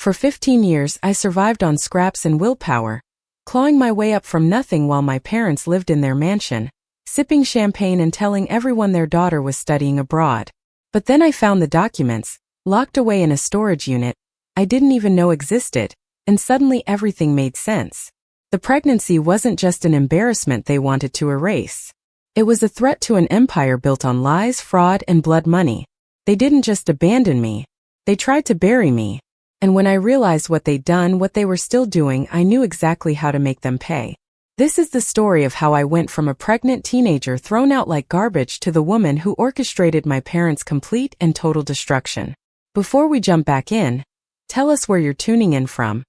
For 15 years, I survived on scraps and willpower, clawing my way up from nothing while my parents lived in their mansion, sipping champagne and telling everyone their daughter was studying abroad. But then I found the documents, locked away in a storage unit I didn't even know existed, and suddenly everything made sense. The pregnancy wasn't just an embarrassment they wanted to erase. It was a threat to an empire built on lies, fraud, and blood money. They didn't just abandon me. They tried to bury me. And when I realized what they'd done, what they were still doing, I knew exactly how to make them pay. This is the story of how I went from a pregnant teenager thrown out like garbage to the woman who orchestrated my parents' complete and total destruction. Before we jump back in, tell us where you're tuning in from.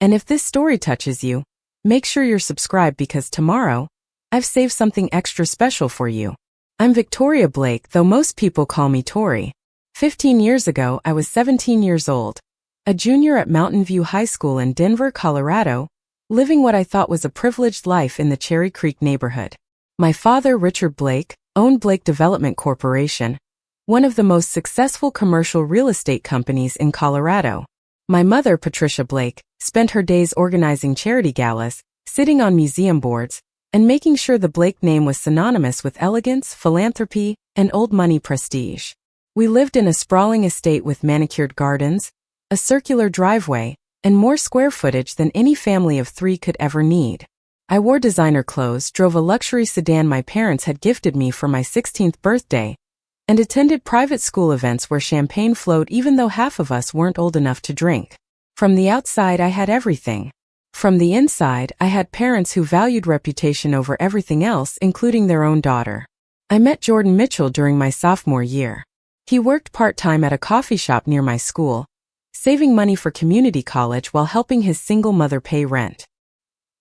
And if this story touches you, make sure you're subscribed because tomorrow, I've saved something extra special for you. I'm Victoria Blake, though most people call me Tori. 15 years ago, I was 17 years old, a junior at Mountain View High School in Denver, Colorado, living what I thought was a privileged life in the Cherry Creek neighborhood. My father, Richard Blake, owned Blake Development Corporation, one of the most successful commercial real estate companies in Colorado. My mother, Patricia Blake, spent her days organizing charity galas, sitting on museum boards, and making sure the Blake name was synonymous with elegance, philanthropy, and old money prestige. We lived in a sprawling estate with manicured gardens, a circular driveway, and more square footage than any family of 3 could ever need. I wore designer clothes, drove a luxury sedan my parents had gifted me for my 16th birthday, and attended private school events where champagne flowed even though half of us weren't old enough to drink. From the outside, I had everything. From the inside, I had parents who valued reputation over everything else, including their own daughter. I met Jordan Mitchell during my sophomore year. He worked part-time at a coffee shop near my school, saving money for community college while helping his single mother pay rent.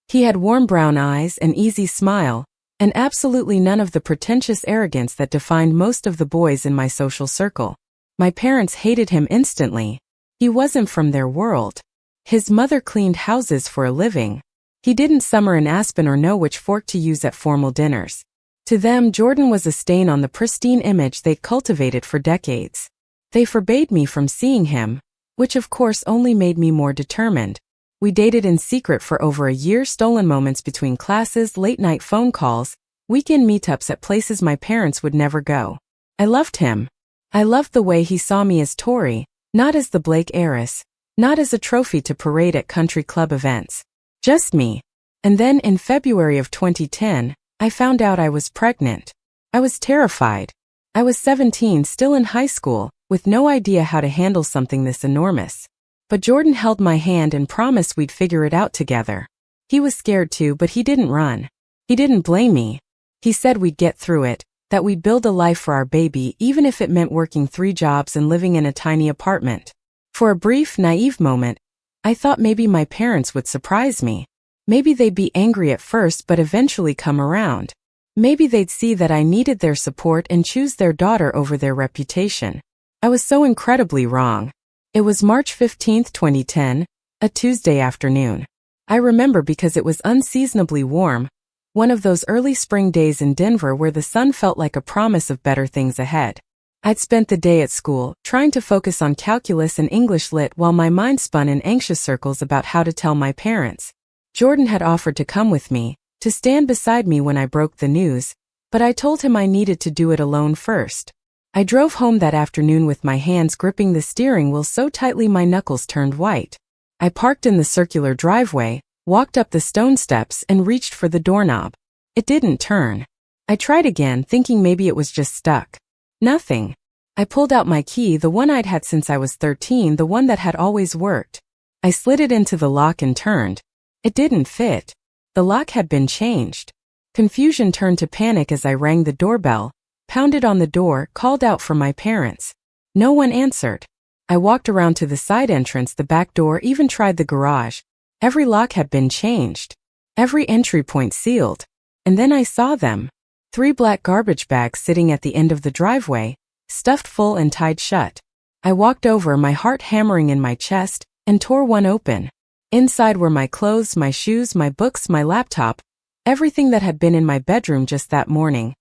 He had warm brown eyes, an easy smile, and absolutely none of the pretentious arrogance that defined most of the boys in my social circle. My parents hated him instantly. He wasn't from their world. His mother cleaned houses for a living. He didn't summer in Aspen or know which fork to use at formal dinners. To them, Jordan was a stain on the pristine image they'd cultivated for decades. They forbade me from seeing him, which of course only made me more determined. We dated in secret for over a year, stolen moments between classes, late-night phone calls, weekend meetups at places my parents would never go. I loved him. I loved the way he saw me as Tori, not as the Blake heiress, not as a trophy to parade at country club events. Just me. And then in February of 2010, I found out I was pregnant. I was terrified. I was 17, still in high school, with no idea how to handle something this enormous. But Jordan held my hand and promised we'd figure it out together. He was scared too, but he didn't run. He didn't blame me. He said we'd get through it, that we'd build a life for our baby even if it meant working 3 jobs and living in a tiny apartment. For a brief, naive moment, I thought maybe my parents would surprise me. Maybe they'd be angry at first but eventually come around. Maybe they'd see that I needed their support and choose their daughter over their reputation. I was so incredibly wrong. It was March 15, 2010, a Tuesday afternoon. I remember because it was unseasonably warm, one of those early spring days in Denver where the sun felt like a promise of better things ahead. I'd spent the day at school, trying to focus on calculus and English lit while my mind spun in anxious circles about how to tell my parents. Jordan had offered to come with me, to stand beside me when I broke the news, but I told him I needed to do it alone first. I drove home that afternoon with my hands gripping the steering wheel so tightly my knuckles turned white. I parked in the circular driveway, walked up the stone steps and reached for the doorknob. It didn't turn. I tried again, thinking maybe it was just stuck. Nothing. I pulled out my key, the one I'd had since I was 13, the one that had always worked. I slid it into the lock and turned. It didn't fit. The lock had been changed. Confusion turned to panic as I rang the doorbell, pounded on the door, called out for my parents. No one answered. I walked around to the side entrance, the back door, even tried the garage. Every lock had been changed. Every entry point sealed. And then I saw them. 3 black garbage bags sitting at the end of the driveway, stuffed full and tied shut. I walked over, my heart hammering in my chest, and tore one open. Inside were my clothes, my shoes, my books, my laptop, everything that had been in my bedroom just that morning,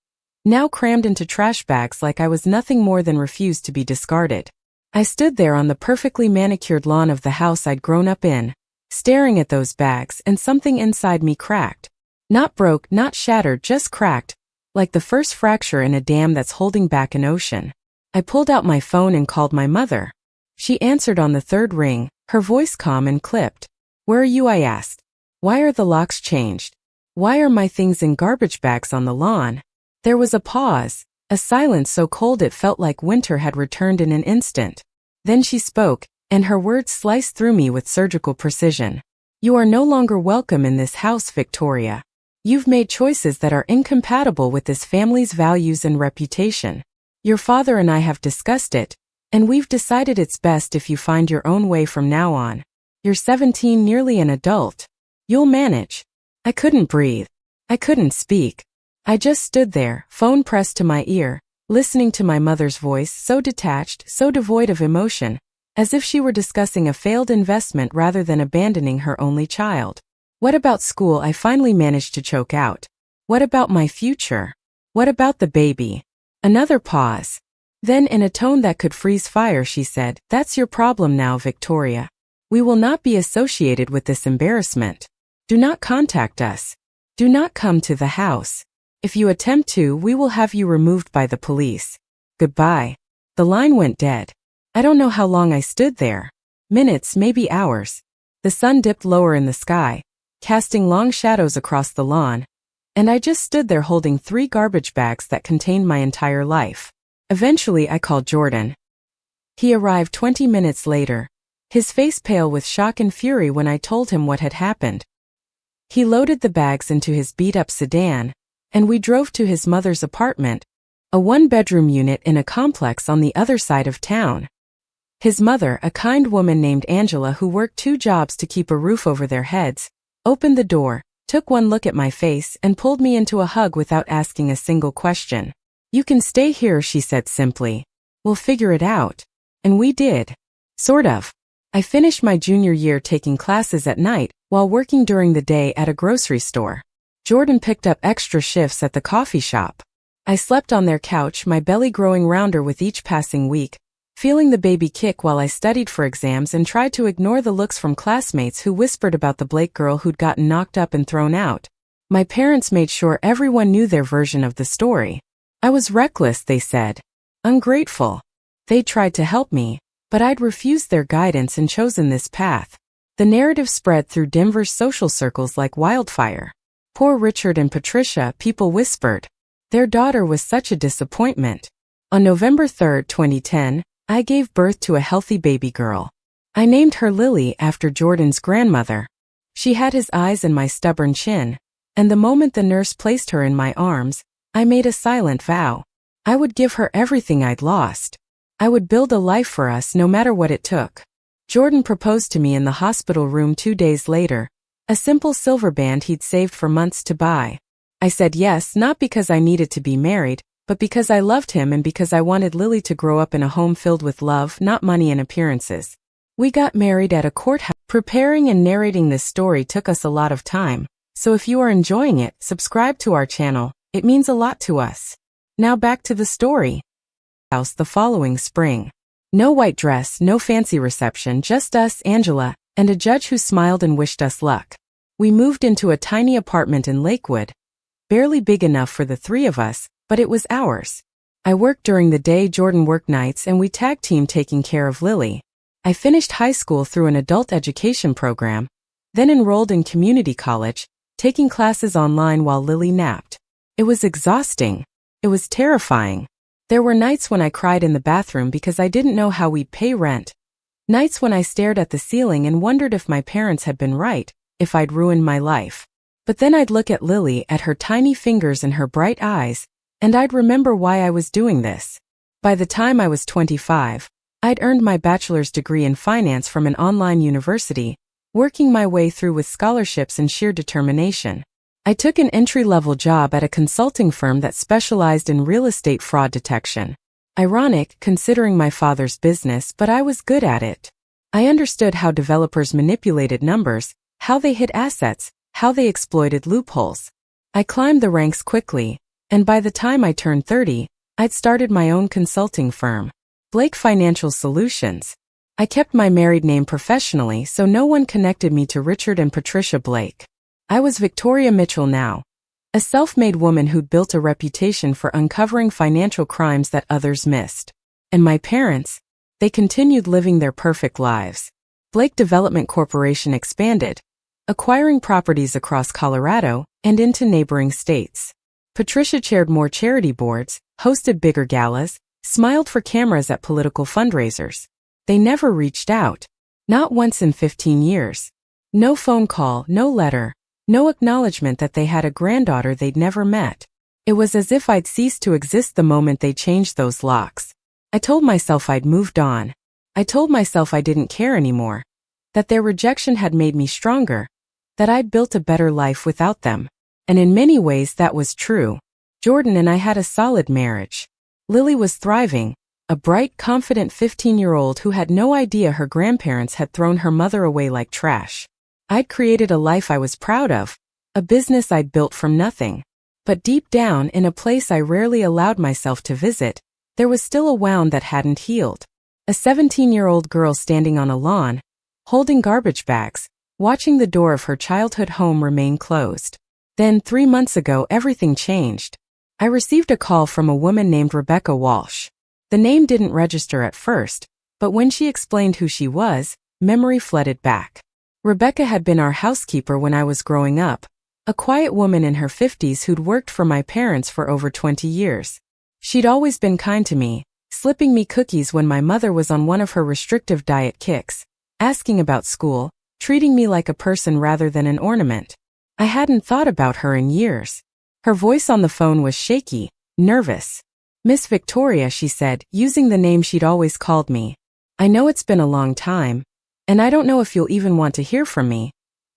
now crammed into trash bags like I was nothing more than refused to be discarded. I stood there on the perfectly manicured lawn of the house I'd grown up in, staring at those bags, and something inside me cracked. Not broke, not shattered, just cracked, like the first fracture in a dam that's holding back an ocean. I pulled out my phone and called my mother. She answered on the third ring, her voice calm and clipped. "Where are you?" I asked. "Why are the locks changed? Why are my things in garbage bags on the lawn?" There was a pause, a silence so cold it felt like winter had returned in an instant. Then she spoke, and her words sliced through me with surgical precision. "You are no longer welcome in this house, Victoria. You've made choices that are incompatible with this family's values and reputation. Your father and I have discussed it, and we've decided it's best if you find your own way from now on. You're 17, nearly an adult. You'll manage." I couldn't breathe. I couldn't speak. I just stood there, phone pressed to my ear, listening to my mother's voice, so detached, so devoid of emotion, as if she were discussing a failed investment rather than abandoning her only child. "What about school?" I finally managed to choke out. "What about my future? What about the baby?" Another pause. Then, in a tone that could freeze fire, she said, "That's your problem now, Victoria. We will not be associated with this embarrassment. Do not contact us. Do not come to the house. If you attempt to, we will have you removed by the police. Goodbye." The line went dead. I don't know how long I stood there. Minutes, maybe hours. The sun dipped lower in the sky, casting long shadows across the lawn, and I just stood there holding 3 garbage bags that contained my entire life. Eventually, I called Jordan. He arrived 20 minutes later, his face pale with shock and fury when I told him what had happened. He loaded the bags into his beat-up sedan, and we drove to his mother's apartment, a 1-bedroom unit in a complex on the other side of town. His mother, a kind woman named Angela who worked 2 jobs to keep a roof over their heads, opened the door, took one look at my face, and pulled me into a hug without asking a single question. "You can stay here," she said simply. "We'll figure it out." And we did. Sort of. I finished my junior year taking classes at night while working during the day at a grocery store. Jordan picked up extra shifts at the coffee shop. I slept on their couch, my belly growing rounder with each passing week, feeling the baby kick while I studied for exams and tried to ignore the looks from classmates who whispered about the Blake girl who'd gotten knocked up and thrown out. My parents made sure everyone knew their version of the story. I was reckless, they said. Ungrateful. They tried to help me, but I'd refused their guidance and chosen this path. The narrative spread through Denver's social circles like wildfire. Poor Richard and Patricia, people whispered. Their daughter was such a disappointment. On November 3, 2010, I gave birth to a healthy baby girl. I named her Lily after Jordan's grandmother. She had his eyes and my stubborn chin, and the moment the nurse placed her in my arms, I made a silent vow. I would give her everything I'd lost. I would build a life for us no matter what it took. Jordan proposed to me in the hospital room 2 days later, a simple silver band he'd saved for months to buy. I said yes, not because I needed to be married, but because I loved him and because I wanted Lily to grow up in a home filled with love, not money and appearances. We got married at a courthouse. Preparing and narrating this story took us a lot of time, so if you are enjoying it, subscribe to our channel. It means a lot to us. Now back to the story. House the following spring. No white dress, no fancy reception, just us, Angela, and a judge who smiled and wished us luck. We moved into a tiny apartment in Lakewood, barely big enough for the 3 of us, but it was ours. I worked during the day, Jordan worked nights, and we tag-teamed taking care of Lily. I finished high school through an adult education program, then enrolled in community college, taking classes online while Lily napped. It was exhausting. It was terrifying. There were nights when I cried in the bathroom because I didn't know how we'd pay rent. Nights when I stared at the ceiling and wondered if my parents had been right, if I'd ruined my life. But then I'd look at Lily, at her tiny fingers and her bright eyes, and I'd remember why I was doing this. By the time I was 25, I'd earned my bachelor's degree in finance from an online university, working my way through with scholarships and sheer determination. I took an entry-level job at a consulting firm that specialized in real estate fraud detection. Ironic, considering my father's business, but I was good at it. I understood how developers manipulated numbers, how they hid assets, how they exploited loopholes. I climbed the ranks quickly, and by the time I turned 30, I'd started my own consulting firm. Blake Financial Solutions. I kept my married name professionally so no one connected me to Richard and Patricia Blake. I was Victoria Mitchell now, a self-made woman who'd built a reputation for uncovering financial crimes that others missed. And my parents? They continued living their perfect lives. Blake Development Corporation expanded, acquiring properties across Colorado and into neighboring states. Patricia chaired more charity boards, hosted bigger galas, smiled for cameras at political fundraisers. They never reached out. Not once in 15 years. No phone call, no letter, no acknowledgement that they had a granddaughter they'd never met. It was as if I'd ceased to exist the moment they changed those locks. I told myself I'd moved on. I told myself I didn't care anymore. That their rejection had made me stronger. That I'd built a better life without them. And in many ways that was true. Jordan and I had a solid marriage. Lily was thriving, a bright, confident 15-year-old who had no idea her grandparents had thrown her mother away like trash. I'd created a life I was proud of, a business I'd built from nothing. But deep down, in a place I rarely allowed myself to visit, there was still a wound that hadn't healed. A 17-year-old girl standing on a lawn, holding garbage bags, watching the door of her childhood home remain closed. Then, 3 months ago, everything changed. I received a call from a woman named Rebecca Walsh. The name didn't register at first, but when she explained who she was, memory flooded back. Rebecca had been our housekeeper when I was growing up, a quiet woman in her 50s who'd worked for my parents for over 20 years. She'd always been kind to me, slipping me cookies when my mother was on one of her restrictive diet kicks, asking about school, treating me like a person rather than an ornament. I hadn't thought about her in years. Her voice on the phone was shaky, nervous. "Miss Victoria," she said, using the name she'd always called me. "I know it's been a long time, and I don't know if you'll even want to hear from me,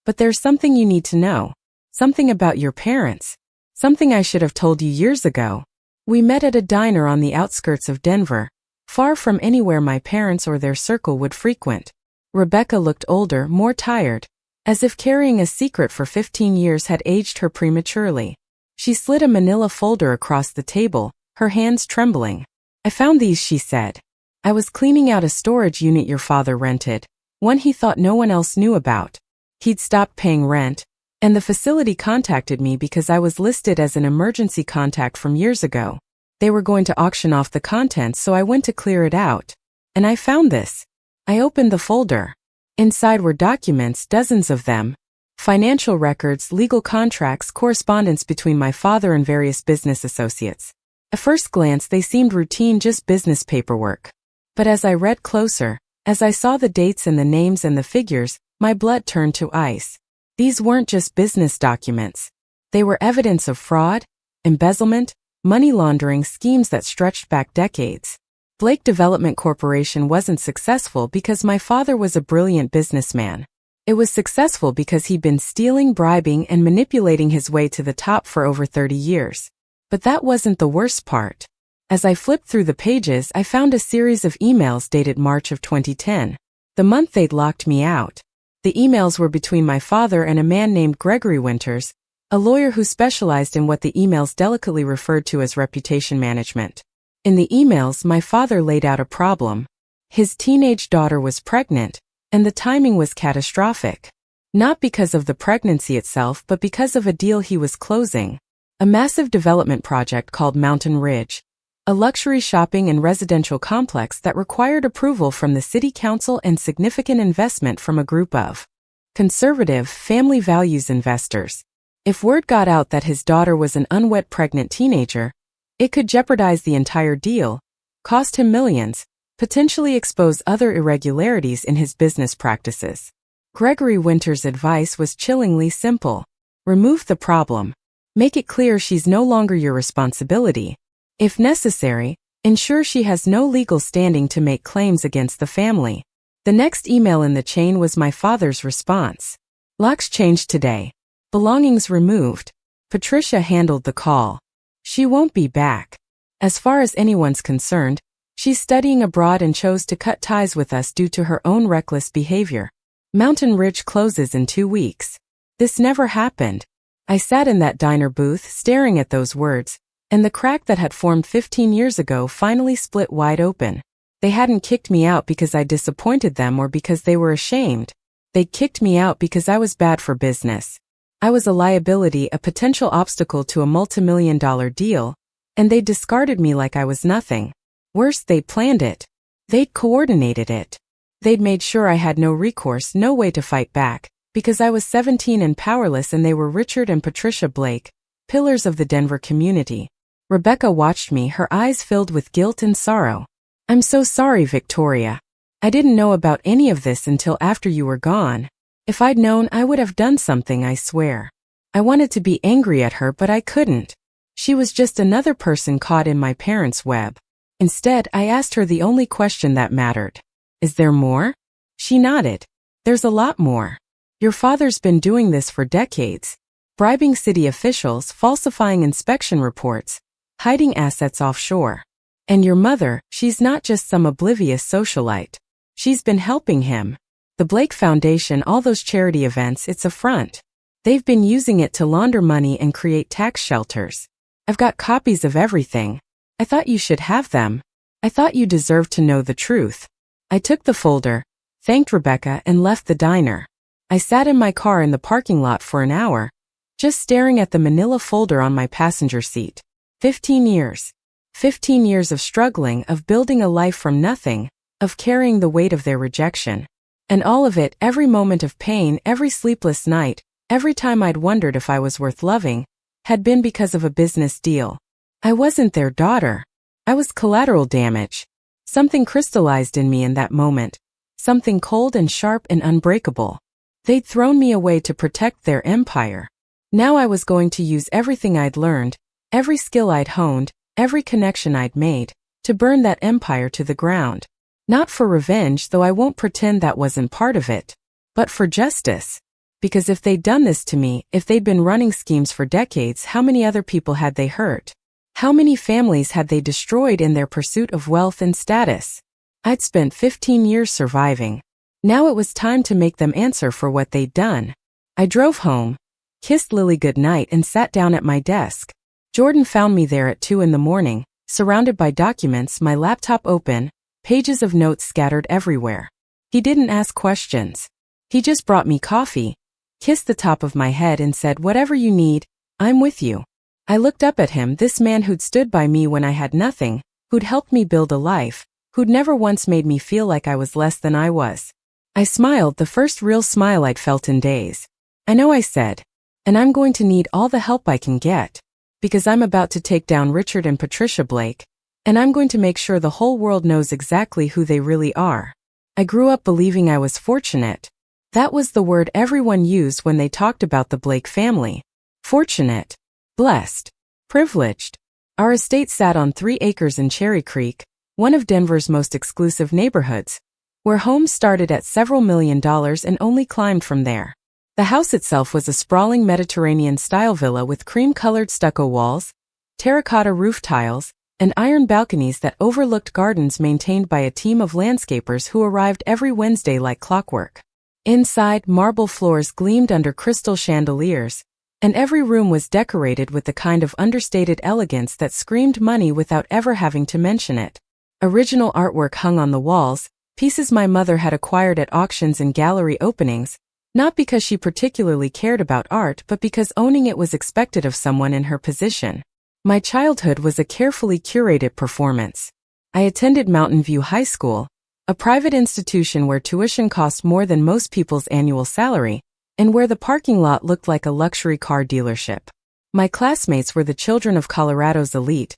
but there's something you need to know. Something about your parents. Something I should have told you years ago. We met at a diner on the outskirts of Denver, far from anywhere my parents or their circle would frequent." Rebecca looked older, more tired, as if carrying a secret for 15 years had aged her prematurely. She slid a manila folder across the table, her hands trembling. "I found these," she said. "I was cleaning out a storage unit your father rented, one he thought no one else knew about. He'd stopped paying rent, and the facility contacted me because I was listed as an emergency contact from years ago. They were going to auction off the contents, so I went to clear it out. And I found this." I opened the folder. Inside were documents, dozens of them. Financial records, legal contracts, correspondence between my father and various business associates. At first glance they seemed routine, just business paperwork. But as I read closer, as I saw the dates and the names and the figures, my blood turned to ice. These weren't just business documents. They were evidence of fraud, embezzlement, money laundering schemes that stretched back decades. Blake Development Corporation wasn't successful because my father was a brilliant businessman. It was successful because he'd been stealing, bribing, and manipulating his way to the top for over 30 years. But that wasn't the worst part. As I flipped through the pages, I found a series of emails dated March of 2010, the month they'd locked me out. The emails were between my father and a man named Gregory Winters, a lawyer who specialized in what the emails delicately referred to as reputation management. In the emails, my father laid out a problem. His teenage daughter was pregnant, and the timing was catastrophic. Not because of the pregnancy itself, but because of a deal he was closing. A massive development project called Mountain Ridge, a luxury shopping and residential complex that required approval from the city council and significant investment from a group of conservative, family values investors. If word got out that his daughter was an unwed pregnant teenager, it could jeopardize the entire deal, cost him millions, potentially expose other irregularities in his business practices. Gregory Winters' advice was chillingly simple. Remove the problem. Make it clear she's no longer your responsibility. If necessary, ensure she has no legal standing to make claims against the family. The next email in the chain was my father's response. Locks changed today. Belongings removed. Patricia handled the call. She won't be back. As far as anyone's concerned, she's studying abroad and chose to cut ties with us due to her own reckless behavior. Mountain Ridge closes in 2 weeks. This never happened. I sat in that diner booth staring at those words, and the crack that had formed 15 years ago finally split wide open. They hadn't kicked me out because I disappointed them or because they were ashamed. They kicked me out because I was bad for business. I was a liability, a potential obstacle to a multimillion-dollar deal, and they discarded me like I was nothing. Worse, they'd planned it. They'd coordinated it. They'd made sure I had no recourse, no way to fight back, because I was 17 and powerless, and they were Richard and Patricia Blake, pillars of the Denver community. Rebecca watched me, her eyes filled with guilt and sorrow. I'm so sorry, Victoria. I didn't know about any of this until after you were gone. If I'd known, I would have done something, I swear. I wanted to be angry at her, but I couldn't. She was just another person caught in my parents' web. Instead, I asked her the only question that mattered. Is there more? She nodded. There's a lot more. Your father's been doing this for decades. Bribing city officials, falsifying inspection reports, hiding assets offshore. And your mother, she's not just some oblivious socialite. She's been helping him. The Blake Foundation, all those charity events, it's a front. They've been using it to launder money and create tax shelters. I've got copies of everything. I thought you should have them. I thought you deserved to know the truth. I took the folder, thanked Rebecca, and left the diner. I sat in my car in the parking lot for an hour, just staring at the manila folder on my passenger seat. 15 years. 15 years of struggling, of building a life from nothing, of carrying the weight of their rejection. And all of it, every moment of pain, every sleepless night, every time I'd wondered if I was worth loving, had been because of a business deal. I wasn't their daughter. I was collateral damage. Something crystallized in me in that moment. Something cold and sharp and unbreakable. They'd thrown me away to protect their empire. Now I was going to use everything I'd learned, every skill I'd honed, every connection I'd made, to burn that empire to the ground. Not for revenge, though I won't pretend that wasn't part of it, but for justice. Because if they'd done this to me, if they'd been running schemes for decades, how many other people had they hurt? How many families had they destroyed in their pursuit of wealth and status? I'd spent 15 years surviving. Now it was time to make them answer for what they'd done. I drove home, kissed Lily goodnight, and sat down at my desk. Jordan found me there at 2 a.m, surrounded by documents, my laptop open, pages of notes scattered everywhere. He didn't ask questions. He just brought me coffee, kissed the top of my head, and said, "Whatever you need, I'm with you." I looked up at him, this man who'd stood by me when I had nothing, who'd helped me build a life, who'd never once made me feel like I was less than I was. I smiled, the first real smile I'd felt in days. "I know," I said, "and I'm going to need all the help I can get. Because I'm about to take down Richard and Patricia Blake, and I'm going to make sure the whole world knows exactly who they really are." I grew up believing I was fortunate. That was the word everyone used when they talked about the Blake family. Fortunate. Blessed. Privileged. Our estate sat on 3 acres in Cherry Creek, one of Denver's most exclusive neighborhoods, where homes started at several $1,000,000 and only climbed from there. The house itself was a sprawling Mediterranean-style villa with cream-colored stucco walls, terracotta roof tiles, and iron balconies that overlooked gardens maintained by a team of landscapers who arrived every Wednesday like clockwork. Inside, marble floors gleamed under crystal chandeliers, and every room was decorated with the kind of understated elegance that screamed money without ever having to mention it. Original artwork hung on the walls, pieces my mother had acquired at auctions and gallery openings, not because she particularly cared about art, but because owning it was expected of someone in her position. My childhood was a carefully curated performance. I attended Mountain View High School, a private institution where tuition cost more than most people's annual salary, and where the parking lot looked like a luxury car dealership. My classmates were the children of Colorado's elite,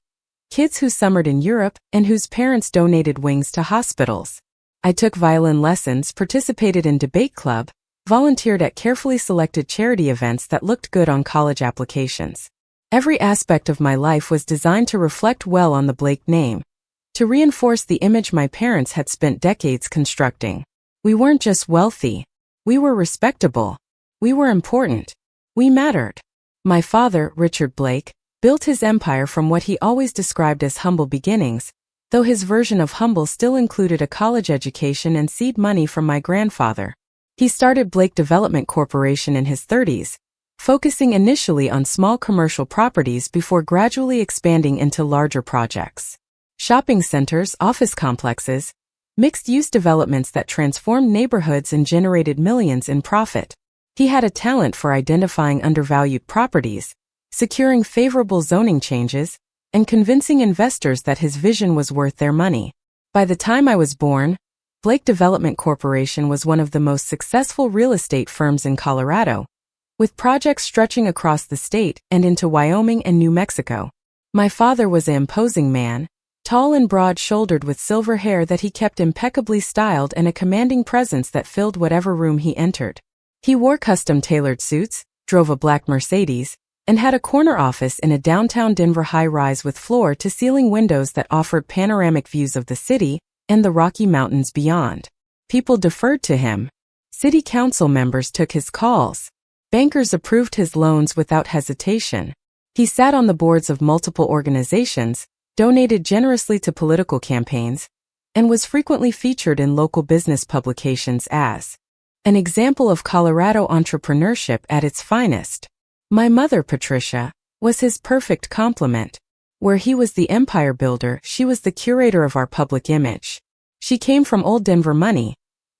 kids who summered in Europe and whose parents donated wings to hospitals. I took violin lessons, participated in debate club, volunteered at carefully selected charity events that looked good on college applications. Every aspect of my life was designed to reflect well on the Blake name, to reinforce the image my parents had spent decades constructing. We weren't just wealthy. We were respectable. We were important. We mattered. My father, Richard Blake, built his empire from what he always described as humble beginnings, though his version of humble still included a college education and seed money from my grandfather. He started Blake Development Corporation in his 30s, focusing initially on small commercial properties before gradually expanding into larger projects. shopping centers, office complexes, mixed-use developments that transformed neighborhoods and generated millions in profit. He had a talent for identifying undervalued properties, securing favorable zoning changes, and convincing investors that his vision was worth their money. By the time I was born, Blake Development Corporation was one of the most successful real estate firms in Colorado, with projects stretching across the state and into Wyoming and New Mexico. My father was an imposing man, tall and broad-shouldered with silver hair that he kept impeccably styled and a commanding presence that filled whatever room he entered. He wore custom-tailored suits, drove a black Mercedes, and had a corner office in a downtown Denver high-rise with floor-to-ceiling windows that offered panoramic views of the city and the Rocky Mountains beyond. People deferred to him. City council members took his calls. Bankers approved his loans without hesitation. He sat on the boards of multiple organizations, donated generously to political campaigns, and was frequently featured in local business publications as an example of Colorado entrepreneurship at its finest. My mother, Patricia, was his perfect complement. Where he was the empire builder, she was the curator of our public image. She came from old Denver money,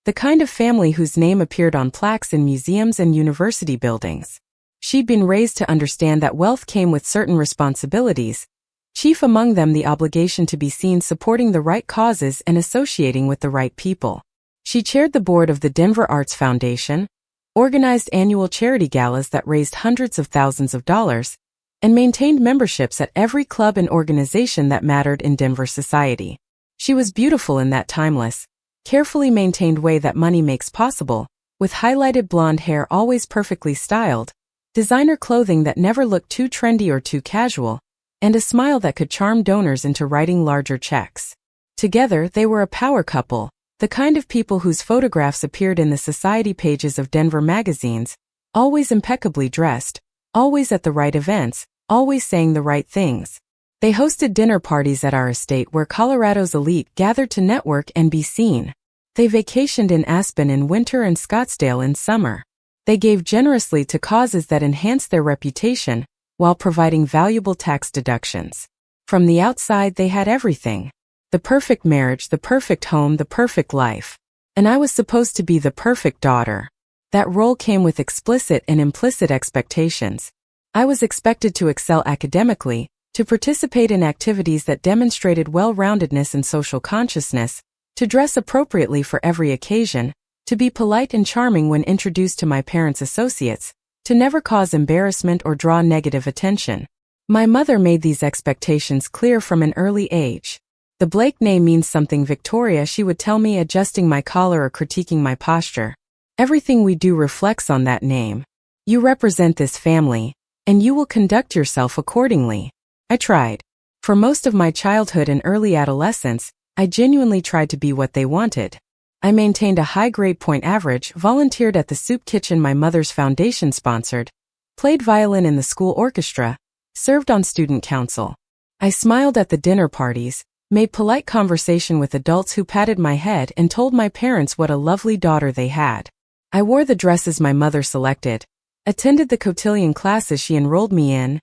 the kind of family whose name appeared on plaques in museums and university buildings. She'd been raised to understand that wealth came with certain responsibilities, chief among them the obligation to be seen supporting the right causes and associating with the right people. She chaired the board of the Denver Arts Foundation, organized annual charity galas that raised hundreds of thousands of dollars, and maintained memberships at every club and organization that mattered in Denver society. She was beautiful in that timeless, carefully maintained way that money makes possible, with highlighted blonde hair always perfectly styled, designer clothing that never looked too trendy or too casual, and a smile that could charm donors into writing larger checks. Together, they were a power couple, the kind of people whose photographs appeared in the society pages of Denver magazines, always impeccably dressed, always at the right events, always saying the right things. They hosted dinner parties at our estate where Colorado's elite gathered to network and be seen. They vacationed in Aspen in winter and Scottsdale in summer. They gave generously to causes that enhanced their reputation, while providing valuable tax deductions. From the outside, they had everything. The perfect marriage, the perfect home, the perfect life. And I was supposed to be the perfect daughter. That role came with explicit and implicit expectations. I was expected to excel academically, to participate in activities that demonstrated well-roundedness and social consciousness, to dress appropriately for every occasion, to be polite and charming when introduced to my parents' associates, to never cause embarrassment or draw negative attention. My mother made these expectations clear from an early age. The Blake name means something, Victoria, she would tell me, adjusting my collar or critiquing my posture. Everything we do reflects on that name. You represent this family, and you will conduct yourself accordingly. I tried. For most of my childhood and early adolescence, I genuinely tried to be what they wanted. I maintained a high grade point average, volunteered at the soup kitchen my mother's foundation sponsored, played violin in the school orchestra, served on student council. I smiled at the dinner parties, made polite conversation with adults who patted my head and told my parents what a lovely daughter they had. I wore the dresses my mother selected, attended the cotillion classes she enrolled me in,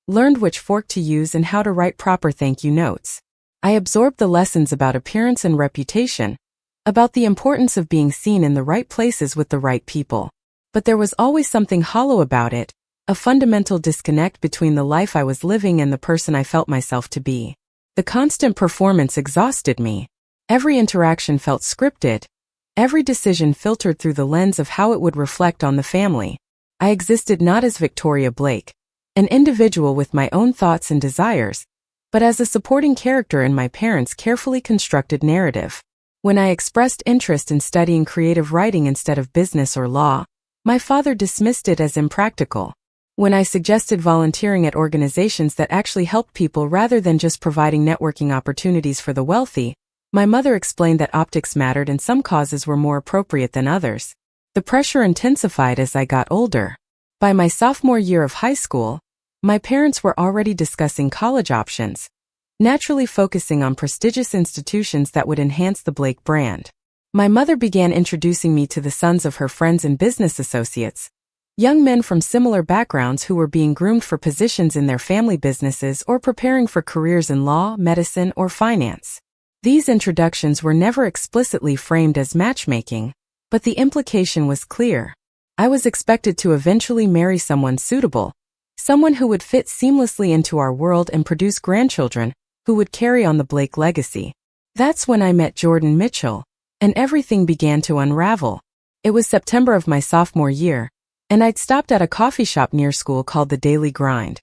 learned which fork to use and how to write proper thank you notes. I absorbed the lessons about appearance and reputation, about the importance of being seen in the right places with the right people. But there was always something hollow about it, a fundamental disconnect between the life I was living and the person I felt myself to be. The constant performance exhausted me. Every interaction felt scripted, every decision filtered through the lens of how it would reflect on the family. I existed not as Victoria Blake, an individual with my own thoughts and desires, but as a supporting character in my parents' carefully constructed narrative. When I expressed interest in studying creative writing instead of business or law, my father dismissed it as impractical. When I suggested volunteering at organizations that actually helped people rather than just providing networking opportunities for the wealthy, my mother explained that optics mattered and some causes were more appropriate than others. The pressure intensified as I got older. By my sophomore year of high school, my parents were already discussing college options, naturally focusing on prestigious institutions that would enhance the Blake brand. My mother began introducing me to the sons of her friends and business associates, Young men from similar backgrounds who were being groomed for positions in their family businesses or preparing for careers in law, medicine, or finance. These introductions were never explicitly framed as matchmaking, but the implication was clear. I was expected to eventually marry someone suitable, someone who would fit seamlessly into our world and produce grandchildren who would carry on the Blake legacy. That's when I met Jordan Mitchell, and everything began to unravel. It was September of my sophomore year, and I'd stopped at a coffee shop near school called the Daily Grind,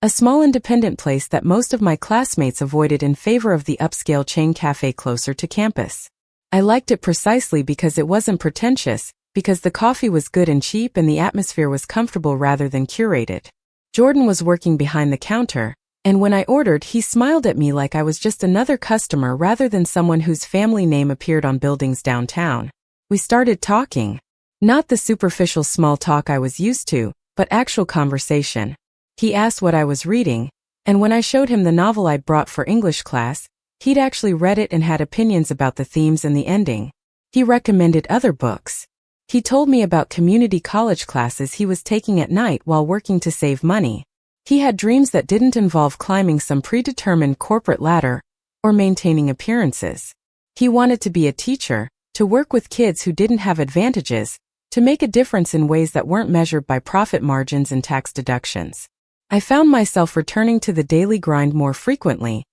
a small independent place that most of my classmates avoided in favor of the upscale chain cafe closer to campus. I liked it precisely because it wasn't pretentious, because the coffee was good and cheap and the atmosphere was comfortable rather than curated. Jordan was working behind the counter, and when I ordered, he smiled at me like I was just another customer rather than someone whose family name appeared on buildings downtown. We started talking. Not the superficial small talk I was used to, but actual conversation. He asked what I was reading, and when I showed him the novel I'd brought for English class, he'd actually read it and had opinions about the themes and the ending. He recommended other books. He told me about community college classes he was taking at night while working to save money. He had dreams that didn't involve climbing some predetermined corporate ladder or maintaining appearances. He wanted to be a teacher, to work with kids who didn't have advantages, to make a difference in ways that weren't measured by profit margins and tax deductions. I found myself returning to the Daily Grind more frequently,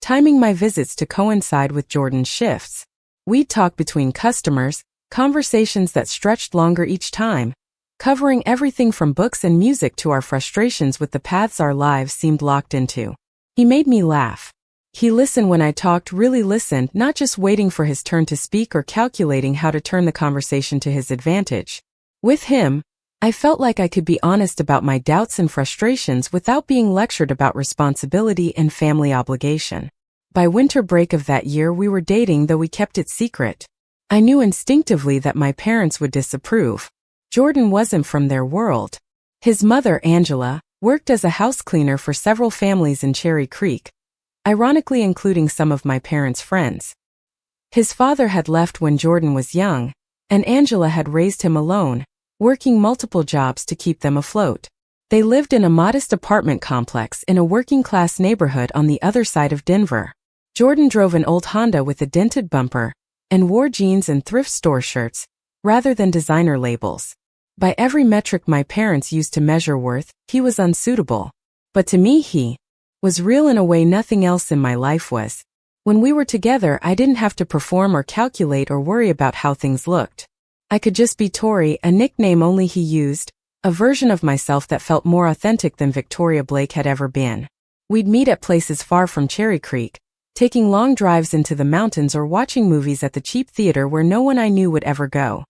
timing my visits to coincide with Jordan's shifts. We'd talk between customers, conversations that stretched longer each time, covering everything from books and music to our frustrations with the paths our lives seemed locked into. He made me laugh. He listened when I talked, really listened, not just waiting for his turn to speak or calculating how to turn the conversation to his advantage. With him, I felt like I could be honest about my doubts and frustrations without being lectured about responsibility and family obligation. By winter break of that year, we were dating, though we kept it secret. I knew instinctively that my parents would disapprove. Jordan wasn't from their world. His mother, Angela, worked as a house cleaner for several families in Cherry Creek, ironically including some of my parents' friends. His father had left when Jordan was young, and Angela had raised him alone, working multiple jobs to keep them afloat. They lived in a modest apartment complex in a working-class neighborhood on the other side of Denver. Jordan drove an old Honda with a dented bumper and wore jeans and thrift store shirts rather than designer labels. By every metric my parents used to measure worth, he was unsuitable. But to me he was real in a way nothing else in my life was. When we were together, I didn't have to perform or calculate or worry about how things looked. I could just be Tori, a nickname only he used, a version of myself that felt more authentic than Victoria Blake had ever been. We'd meet at places far from Cherry Creek, taking long drives into the mountains or watching movies at the cheap theater where no one I knew would ever go.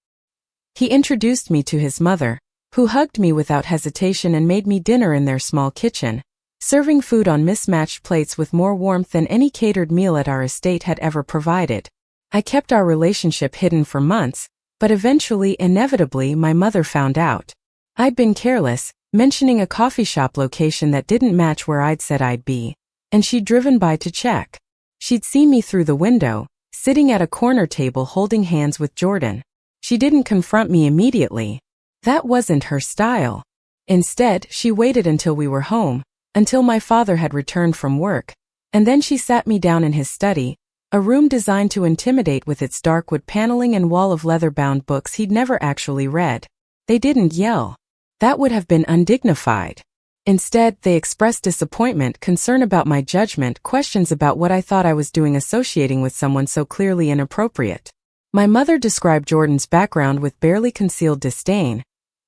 He introduced me to his mother, who hugged me without hesitation and made me dinner in their small kitchen, serving food on mismatched plates with more warmth than any catered meal at our estate had ever provided. I kept our relationship hidden for months, but eventually, inevitably, my mother found out. I'd been careless, mentioning a coffee shop location that didn't match where I'd said I'd be, and she'd driven by to check. She'd seen me through the window, sitting at a corner table holding hands with Jordan. She didn't confront me immediately. That wasn't her style. Instead, she waited until we were home, until my father had returned from work, and then she sat me down in his study, a room designed to intimidate with its dark wood paneling and wall of leather-bound books he'd never actually read. They didn't yell. That would have been undignified. Instead, they expressed disappointment, concern about my judgment, questions about what I thought I was doing associating with someone so clearly inappropriate. My mother described Jordan's background with barely concealed disdain,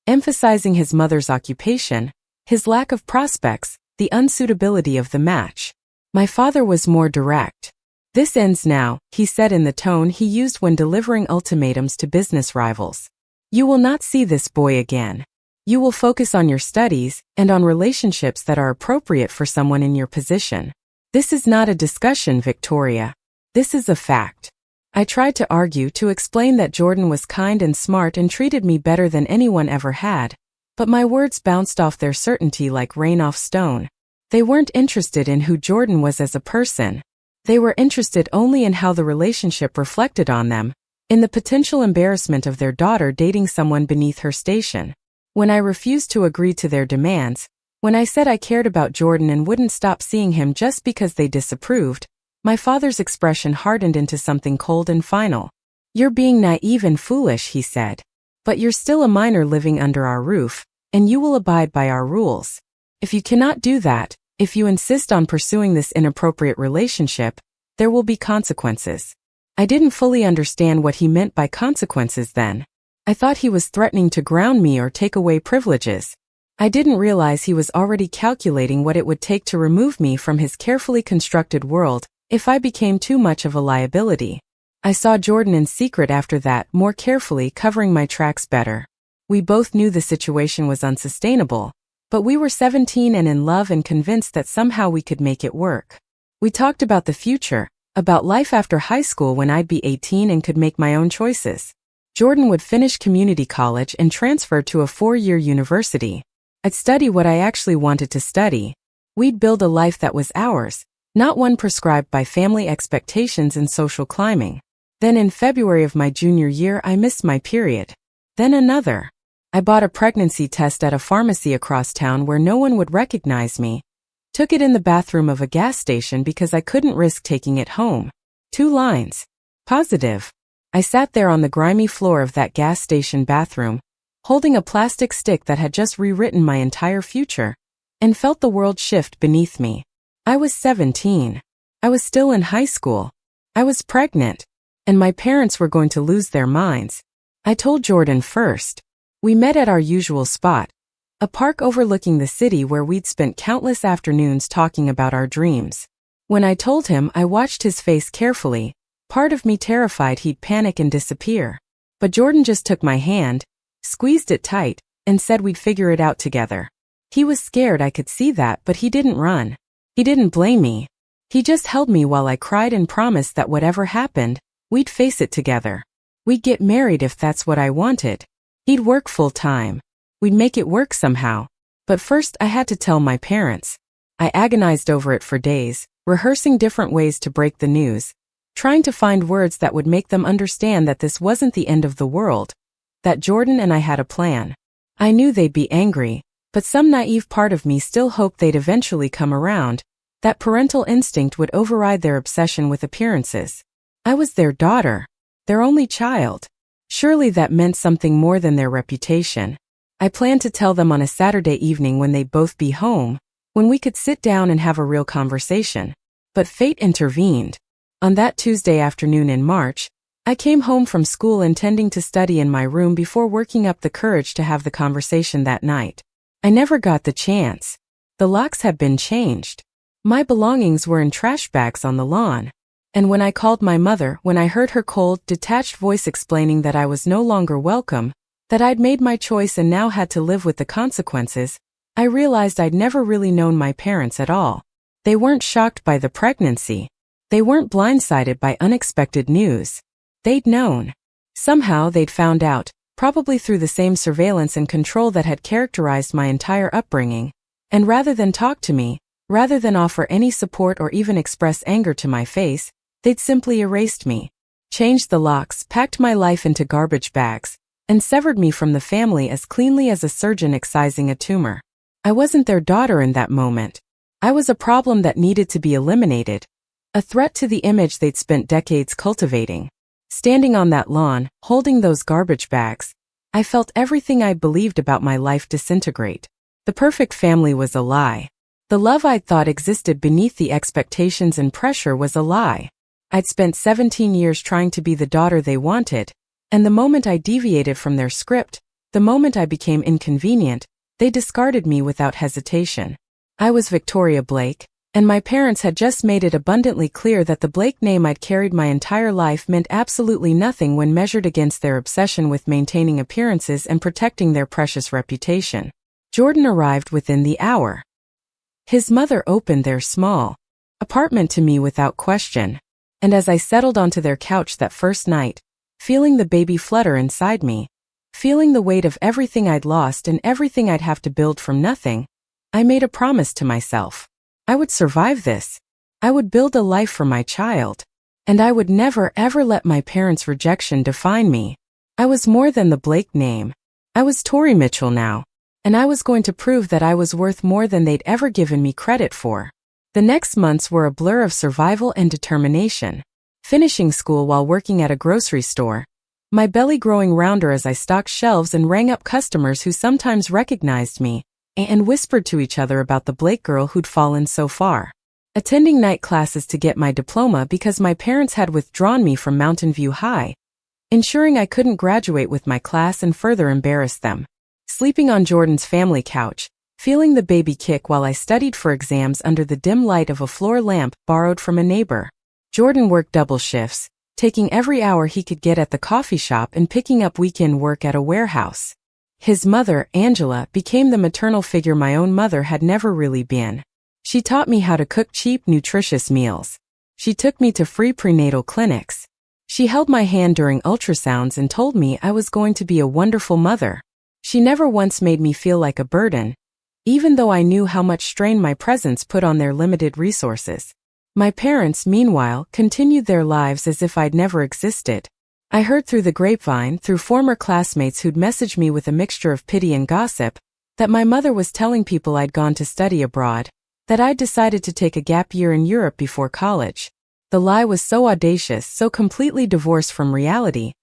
emphasizing his mother's occupation, his lack of prospects, the unsuitability of the match. My father was more direct. "This ends now," he said in the tone he used when delivering ultimatums to business rivals. "You will not see this boy again. You will focus on your studies and on relationships that are appropriate for someone in your position. This is not a discussion, Victoria. This is a fact." I tried to argue, to explain that Jordan was kind and smart and treated me better than anyone ever had, but my words bounced off their certainty like rain off stone. They weren't interested in who Jordan was as a person. They were interested only in how the relationship reflected on them, in the potential embarrassment of their daughter dating someone beneath her station. When I refused to agree to their demands, when I said I cared about Jordan and wouldn't stop seeing him just because they disapproved, my father's expression hardened into something cold and final. "You're being naive and foolish," he said. "But you're still a minor living under our roof, and you will abide by our rules. If you cannot do that, if you insist on pursuing this inappropriate relationship, there will be consequences." I didn't fully understand what he meant by consequences then. I thought he was threatening to ground me or take away privileges. I didn't realize he was already calculating what it would take to remove me from his carefully constructed world if I became too much of a liability. I saw Jordan in secret after that, more carefully, covering my tracks better. We both knew the situation was unsustainable, but we were 17 and in love and convinced that somehow we could make it work. We talked about the future, about life after high school when I'd be 18 and could make my own choices. Jordan would finish community college and transfer to a 4-year university. I'd study what I actually wanted to study. We'd build a life that was ours, not one prescribed by family expectations and social climbing. Then in February of my junior year, I missed my period. Then another. I bought a pregnancy test at a pharmacy across town where no one would recognize me. Took it in the bathroom of a gas station because I couldn't risk taking it home. 2 lines. Positive. I sat there on the grimy floor of that gas station bathroom, holding a plastic stick that had just rewritten my entire future, and felt the world shift beneath me. I was 17. I was still in high school. I was pregnant, and my parents were going to lose their minds. I told Jordan first. We met at our usual spot, a park overlooking the city where we'd spent countless afternoons talking about our dreams. When I told him, I watched his face carefully, part of me terrified he'd panic and disappear. But Jordan just took my hand, squeezed it tight, and said we'd figure it out together. He was scared, I could see that, but he didn't run. He didn't blame me. He just held me while I cried and promised that whatever happened, we'd face it together. We'd get married if that's what I wanted. He'd work full-time. We'd make it work somehow. But first I had to tell my parents. I agonized over it for days, rehearsing different ways to break the news, trying to find words that would make them understand that this wasn't the end of the world, that Jordan and I had a plan. I knew they'd be angry, but some naive part of me still hoped they'd eventually come around, that parental instinct would override their obsession with appearances. I was their daughter, their only child. Surely that meant something more than their reputation. I planned to tell them on a Saturday evening when they'd both be home, when we could sit down and have a real conversation. But fate intervened. On that Tuesday afternoon in March, I came home from school intending to study in my room before working up the courage to have the conversation that night. I never got the chance. The locks had been changed. My belongings were in trash bags on the lawn. And when I called my mother, when I heard her cold, detached voice explaining that I was no longer welcome, that I'd made my choice and now had to live with the consequences, I realized I'd never really known my parents at all. They weren't shocked by the pregnancy. They weren't blindsided by unexpected news. They'd known. Somehow they'd found out, probably through the same surveillance and control that had characterized my entire upbringing, and rather than talk to me, rather than offer any support or even express anger to my face, they'd simply erased me, changed the locks, packed my life into garbage bags, and severed me from the family as cleanly as a surgeon excising a tumor. I wasn't their daughter in that moment. I was a problem that needed to be eliminated, a threat to the image they'd spent decades cultivating. Standing on that lawn, holding those garbage bags, I felt everything I'd believed about my life disintegrate. The perfect family was a lie. The love I'd thought existed beneath the expectations and pressure was a lie. I'd spent 17 years trying to be the daughter they wanted, and the moment I deviated from their script, the moment I became inconvenient, they discarded me without hesitation. I was Victoria Blake, and my parents had just made it abundantly clear that the Blake name I'd carried my entire life meant absolutely nothing when measured against their obsession with maintaining appearances and protecting their precious reputation. Jordan arrived within the hour. His mother opened their small apartment to me without question, and as I settled onto their couch that first night, feeling the baby flutter inside me, feeling the weight of everything I'd lost and everything I'd have to build from nothing, I made a promise to myself. I would survive this. I would build a life for my child. And I would never ever let my parents' rejection define me. I was more than the Blake name. I was Tori Mitchell now, and I was going to prove that I was worth more than they'd ever given me credit for. The next months were a blur of survival and determination. Finishing school while working at a grocery store, my belly growing rounder as I stocked shelves and rang up customers who sometimes recognized me and whispered to each other about the Blake girl who'd fallen so far. Attending night classes to get my diploma because my parents had withdrawn me from Mountain View High, ensuring I couldn't graduate with my class and further embarrass them. Sleeping on Jordan's family couch, feeling the baby kick while I studied for exams under the dim light of a floor lamp borrowed from a neighbor. Jordan worked double shifts, taking every hour he could get at the coffee shop and picking up weekend work at a warehouse. His mother, Angela, became the maternal figure my own mother had never really been. She taught me how to cook cheap, nutritious meals. She took me to free prenatal clinics. She held my hand during ultrasounds and told me I was going to be a wonderful mother. She never once made me feel like a burden, even though I knew how much strain my presence put on their limited resources. My parents, meanwhile, continued their lives as if I'd never existed. I heard through the grapevine, through former classmates who'd messaged me with a mixture of pity and gossip, that my mother was telling people I'd gone to study abroad, that I'd decided to take a gap year in Europe before college. The lie was so audacious, so completely divorced from reality,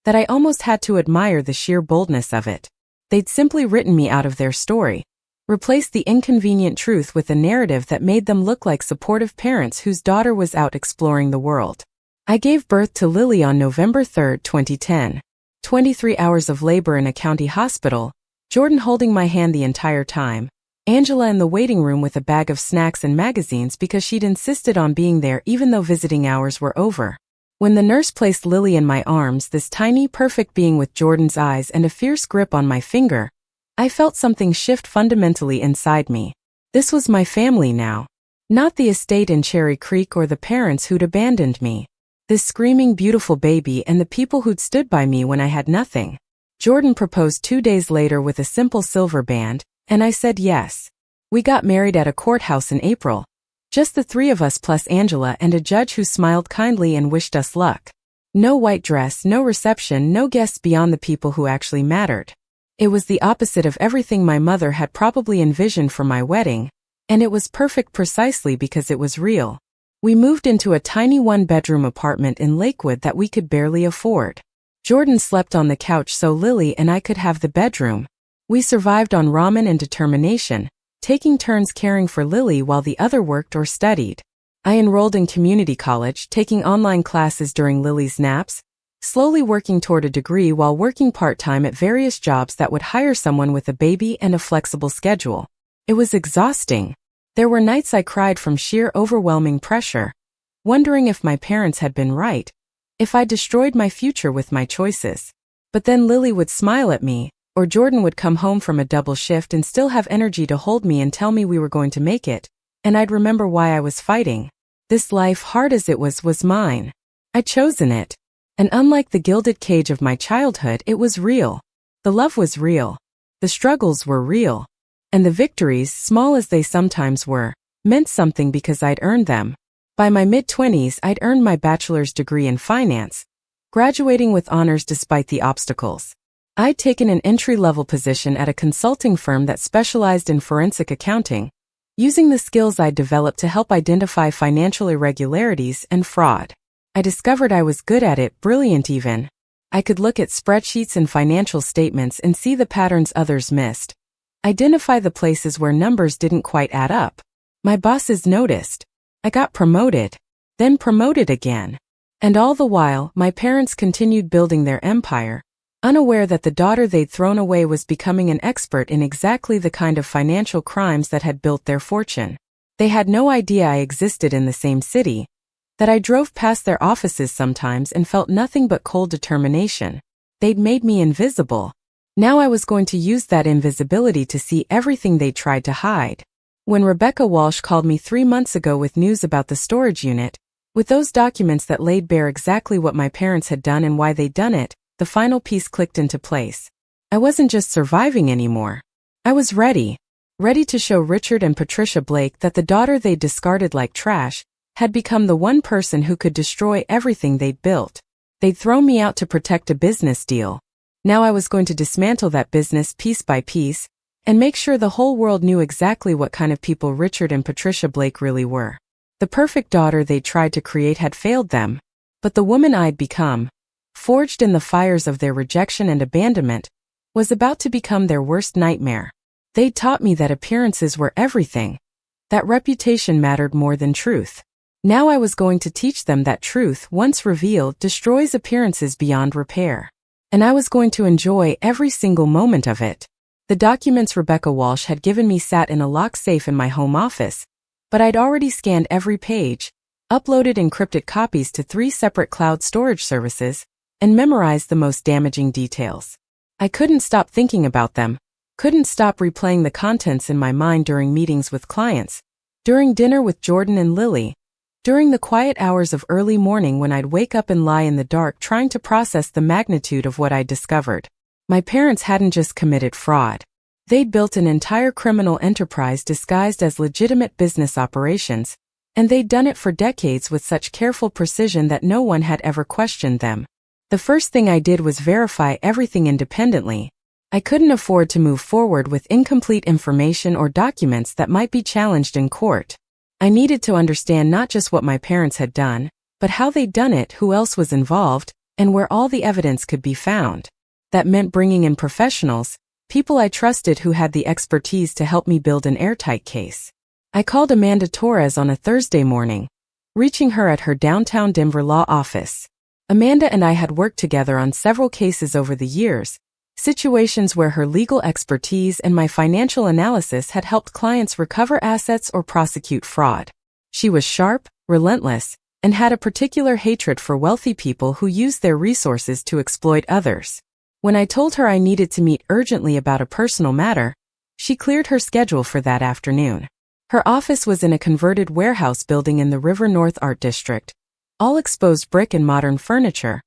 that I almost had to admire the sheer boldness of it. They'd simply written me out of their story, replaced the inconvenient truth with a narrative that made them look like supportive parents whose daughter was out exploring the world. I gave birth to Lily on November 3, 2010. 23 hours of labor in a county hospital, Jordan holding my hand the entire time, Angela in the waiting room with a bag of snacks and magazines because she'd insisted on being there even though visiting hours were over. When the nurse placed Lily in my arms, this tiny, perfect being with Jordan's eyes and a fierce grip on my finger, I felt something shift fundamentally inside me. This was my family now. Not the estate in Cherry Creek or the parents who'd abandoned me. This screaming, beautiful baby and the people who'd stood by me when I had nothing. Jordan proposed 2 days later with a simple silver band, and I said yes. We got married at a courthouse in April. Just the three of us plus Angela and a judge who smiled kindly and wished us luck. No white dress, no reception, no guests beyond the people who actually mattered. It was the opposite of everything my mother had probably envisioned for my wedding, and it was perfect precisely because it was real. We moved into a tiny one-bedroom apartment in Lakewood that we could barely afford. Jordan slept on the couch so Lily and I could have the bedroom. We survived on ramen and determination, taking turns caring for Lily while the other worked or studied. I enrolled in community college, taking online classes during Lily's naps, slowly working toward a degree while working part-time at various jobs that would hire someone with a baby and a flexible schedule. It was exhausting. There were nights I cried from sheer overwhelming pressure, wondering if my parents had been right, if I destroyed my future with my choices. But then Lily would smile at me, or Jordan would come home from a double shift and still have energy to hold me and tell me we were going to make it, and I'd remember why I was fighting. This life, hard as it was mine. I'd chosen it. And unlike the gilded cage of my childhood, it was real. The love was real. The struggles were real. And the victories, small as they sometimes were, meant something because I'd earned them. By my mid-20s, I'd earned my bachelor's degree in finance, graduating with honors despite the obstacles. I'd taken an entry-level position at a consulting firm that specialized in forensic accounting, using the skills I'd developed to help identify financial irregularities and fraud. I discovered I was good at it, brilliant even. I could look at spreadsheets and financial statements and see the patterns others missed. Identify the places where numbers didn't quite add up. My bosses noticed. I got promoted. Then promoted again. And all the while, my parents continued building their empire, unaware that the daughter they'd thrown away was becoming an expert in exactly the kind of financial crimes that had built their fortune. They had no idea I existed in the same city, that I drove past their offices sometimes and felt nothing but cold determination. They'd made me invisible. Now I was going to use that invisibility to see everything they tried to hide. When Rebecca Walsh called me 3 months ago with news about the storage unit, with those documents that laid bare exactly what my parents had done and why they'd done it, the final piece clicked into place. I wasn't just surviving anymore. I was ready. Ready to show Richard and Patricia Blake that the daughter they'd discarded like trash had become the one person who could destroy everything they'd built. They'd thrown me out to protect a business deal. Now I was going to dismantle that business piece by piece and make sure the whole world knew exactly what kind of people Richard and Patricia Blake really were. The perfect daughter they tried to create had failed them, but the woman I'd become, forged in the fires of their rejection and abandonment, was about to become their worst nightmare. They'd taught me that appearances were everything, that reputation mattered more than truth. Now I was going to teach them that truth, once revealed, destroys appearances beyond repair. And I was going to enjoy every single moment of it. The documents Rebecca Walsh had given me sat in a locked safe in my home office, but I'd already scanned every page, uploaded encrypted copies to 3 separate cloud storage services, and memorized the most damaging details. I couldn't stop thinking about them, couldn't stop replaying the contents in my mind during meetings with clients, during dinner with Jordan and Lily, during the quiet hours of early morning when I'd wake up and lie in the dark trying to process the magnitude of what I'd discovered. My parents hadn't just committed fraud. They'd built an entire criminal enterprise disguised as legitimate business operations, and they'd done it for decades with such careful precision that no one had ever questioned them. The first thing I did was verify everything independently. I couldn't afford to move forward with incomplete information or documents that might be challenged in court. I needed to understand not just what my parents had done, but how they'd done it, who else was involved, and where all the evidence could be found. That meant bringing in professionals, people I trusted who had the expertise to help me build an airtight case. I called Amanda Torres on a Thursday morning, reaching her at her downtown Denver law office. Amanda and I had worked together on several cases over the years, situations where her legal expertise and my financial analysis had helped clients recover assets or prosecute fraud. She was sharp, relentless, and had a particular hatred for wealthy people who used their resources to exploit others. When I told her I needed to meet urgently about a personal matter, she cleared her schedule for that afternoon. Her office was in a converted warehouse building in the River North Art District, all exposed brick and modern furniture,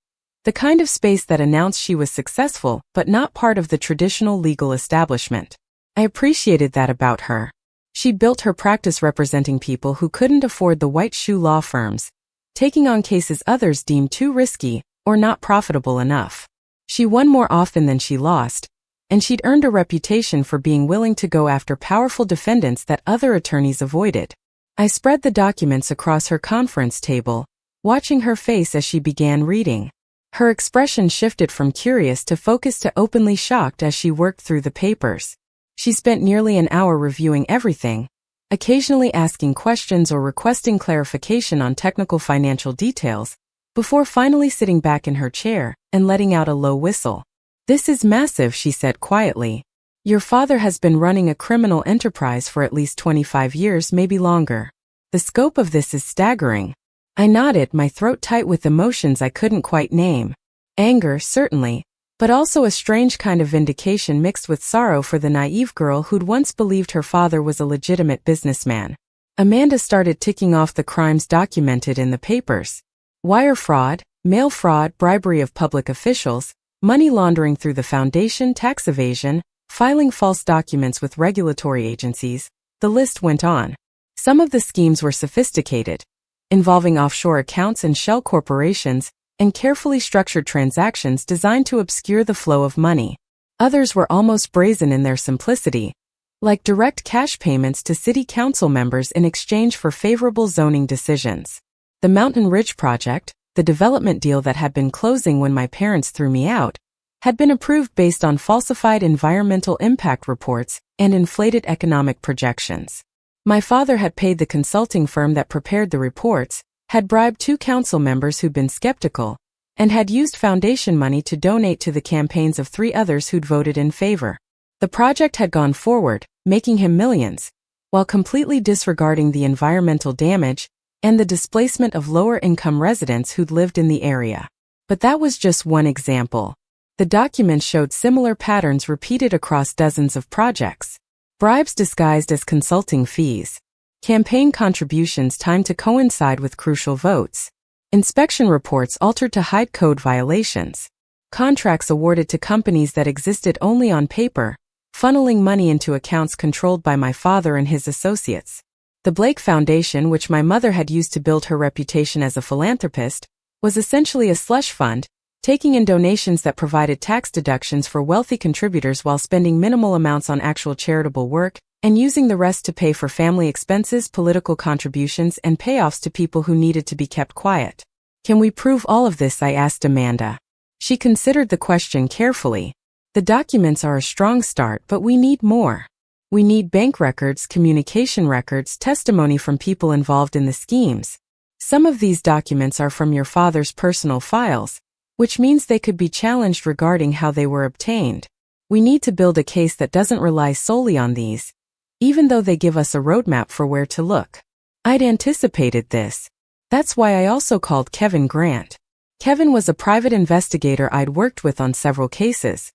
the kind of space that announced she was successful but not part of the traditional legal establishment. I appreciated that about her. She built her practice representing people who couldn't afford the white shoe law firms, taking on cases others deemed too risky or not profitable enough. She won more often than she lost, and she'd earned a reputation for being willing to go after powerful defendants that other attorneys avoided. I spread the documents across her conference table, watching her face as she began reading. Her expression shifted from curious to focused to openly shocked as she worked through the papers. She spent nearly an hour reviewing everything, occasionally asking questions or requesting clarification on technical financial details, before finally sitting back in her chair and letting out a low whistle. "This is massive," she said quietly. "Your father has been running a criminal enterprise for at least 25 years, maybe longer. The scope of this is staggering." I nodded, my throat tight with emotions I couldn't quite name. Anger, certainly, but also a strange kind of vindication mixed with sorrow for the naive girl who'd once believed her father was a legitimate businessman. Amanda started ticking off the crimes documented in the papers. Wire fraud, mail fraud, bribery of public officials, money laundering through the foundation, tax evasion, filing false documents with regulatory agencies. The list went on. Some of the schemes were sophisticated, involving offshore accounts and shell corporations, and carefully structured transactions designed to obscure the flow of money. Others were almost brazen in their simplicity, like direct cash payments to city council members in exchange for favorable zoning decisions. The Mountain Ridge project, the development deal that had been closing when my parents threw me out, had been approved based on falsified environmental impact reports and inflated economic projections. My father had paid the consulting firm that prepared the reports, had bribed 2 council members who'd been skeptical, and had used foundation money to donate to the campaigns of 3 others who'd voted in favor. The project had gone forward, making him millions, while completely disregarding the environmental damage and the displacement of lower-income residents who'd lived in the area. But that was just one example. The documents showed similar patterns repeated across dozens of projects. Bribes disguised as consulting fees. Campaign contributions timed to coincide with crucial votes. Inspection reports altered to hide code violations. Contracts awarded to companies that existed only on paper, funneling money into accounts controlled by my father and his associates. The Blake Foundation, which my mother had used to build her reputation as a philanthropist, was essentially a slush fund, taking in donations that provided tax deductions for wealthy contributors while spending minimal amounts on actual charitable work, and using the rest to pay for family expenses, political contributions, and payoffs to people who needed to be kept quiet. Can we prove all of this? I asked Amanda. She considered the question carefully. The documents are a strong start, but we need more. We need bank records, communication records, testimony from people involved in the schemes. Some of these documents are from your father's personal files, which means they could be challenged regarding how they were obtained. We need to build a case that doesn't rely solely on these, even though they give us a roadmap for where to look. I'd anticipated this. That's why I also called Kevin Grant. Kevin was a private investigator I'd worked with on several cases.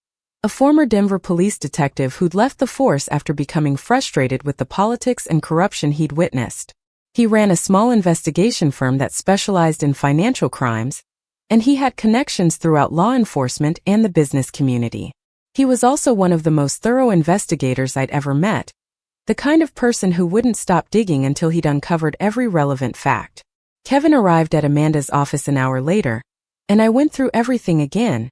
A former Denver police detective who'd left the force after becoming frustrated with the politics and corruption he'd witnessed. He ran a small investigation firm that specialized in financial crimes, and he had connections throughout law enforcement and the business community. He was also one of the most thorough investigators I'd ever met, the kind of person who wouldn't stop digging until he'd uncovered every relevant fact. Kevin arrived at Amanda's office an hour later, and I went through everything again,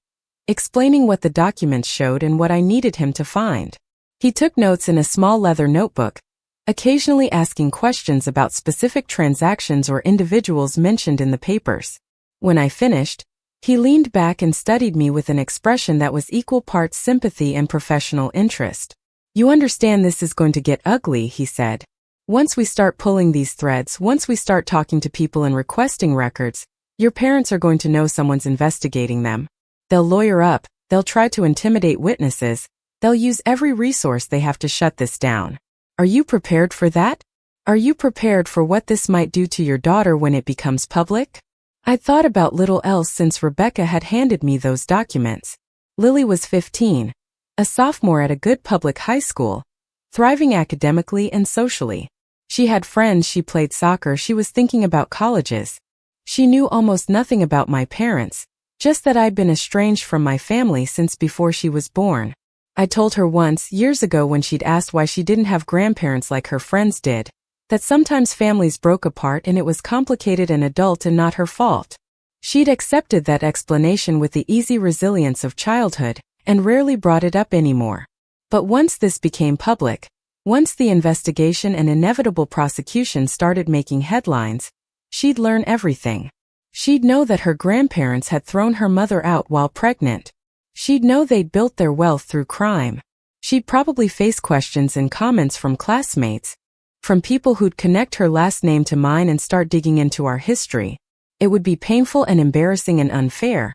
explaining what the documents showed and what I needed him to find. He took notes in a small leather notebook, occasionally asking questions about specific transactions or individuals mentioned in the papers. When I finished, he leaned back and studied me with an expression that was equal parts sympathy and professional interest. "You understand this is going to get ugly," he said. "Once we start pulling these threads, once we start talking to people and requesting records, your parents are going to know someone's investigating them. They'll lawyer up, they'll try to intimidate witnesses, they'll use every resource they have to shut this down. Are you prepared for that? Are you prepared for what this might do to your daughter when it becomes public?" I'd thought about little else since Rebecca had handed me those documents. Lily was 15, a sophomore at a good public high school, thriving academically and socially. She had friends, she played soccer, she was thinking about colleges. She knew almost nothing about my parents, just that I'd been estranged from my family since before she was born. I told her once, years ago when she'd asked why she didn't have grandparents like her friends did, that sometimes families broke apart and it was complicated and adult and not her fault. She'd accepted that explanation with the easy resilience of childhood, and rarely brought it up anymore. But once this became public, once the investigation and inevitable prosecution started making headlines, she'd learn everything. She'd know that her grandparents had thrown her mother out while pregnant. She'd know they'd built their wealth through crime. She'd probably face questions and comments from classmates, from people who'd connect her last name to mine and start digging into our history. It would be painful and embarrassing and unfair,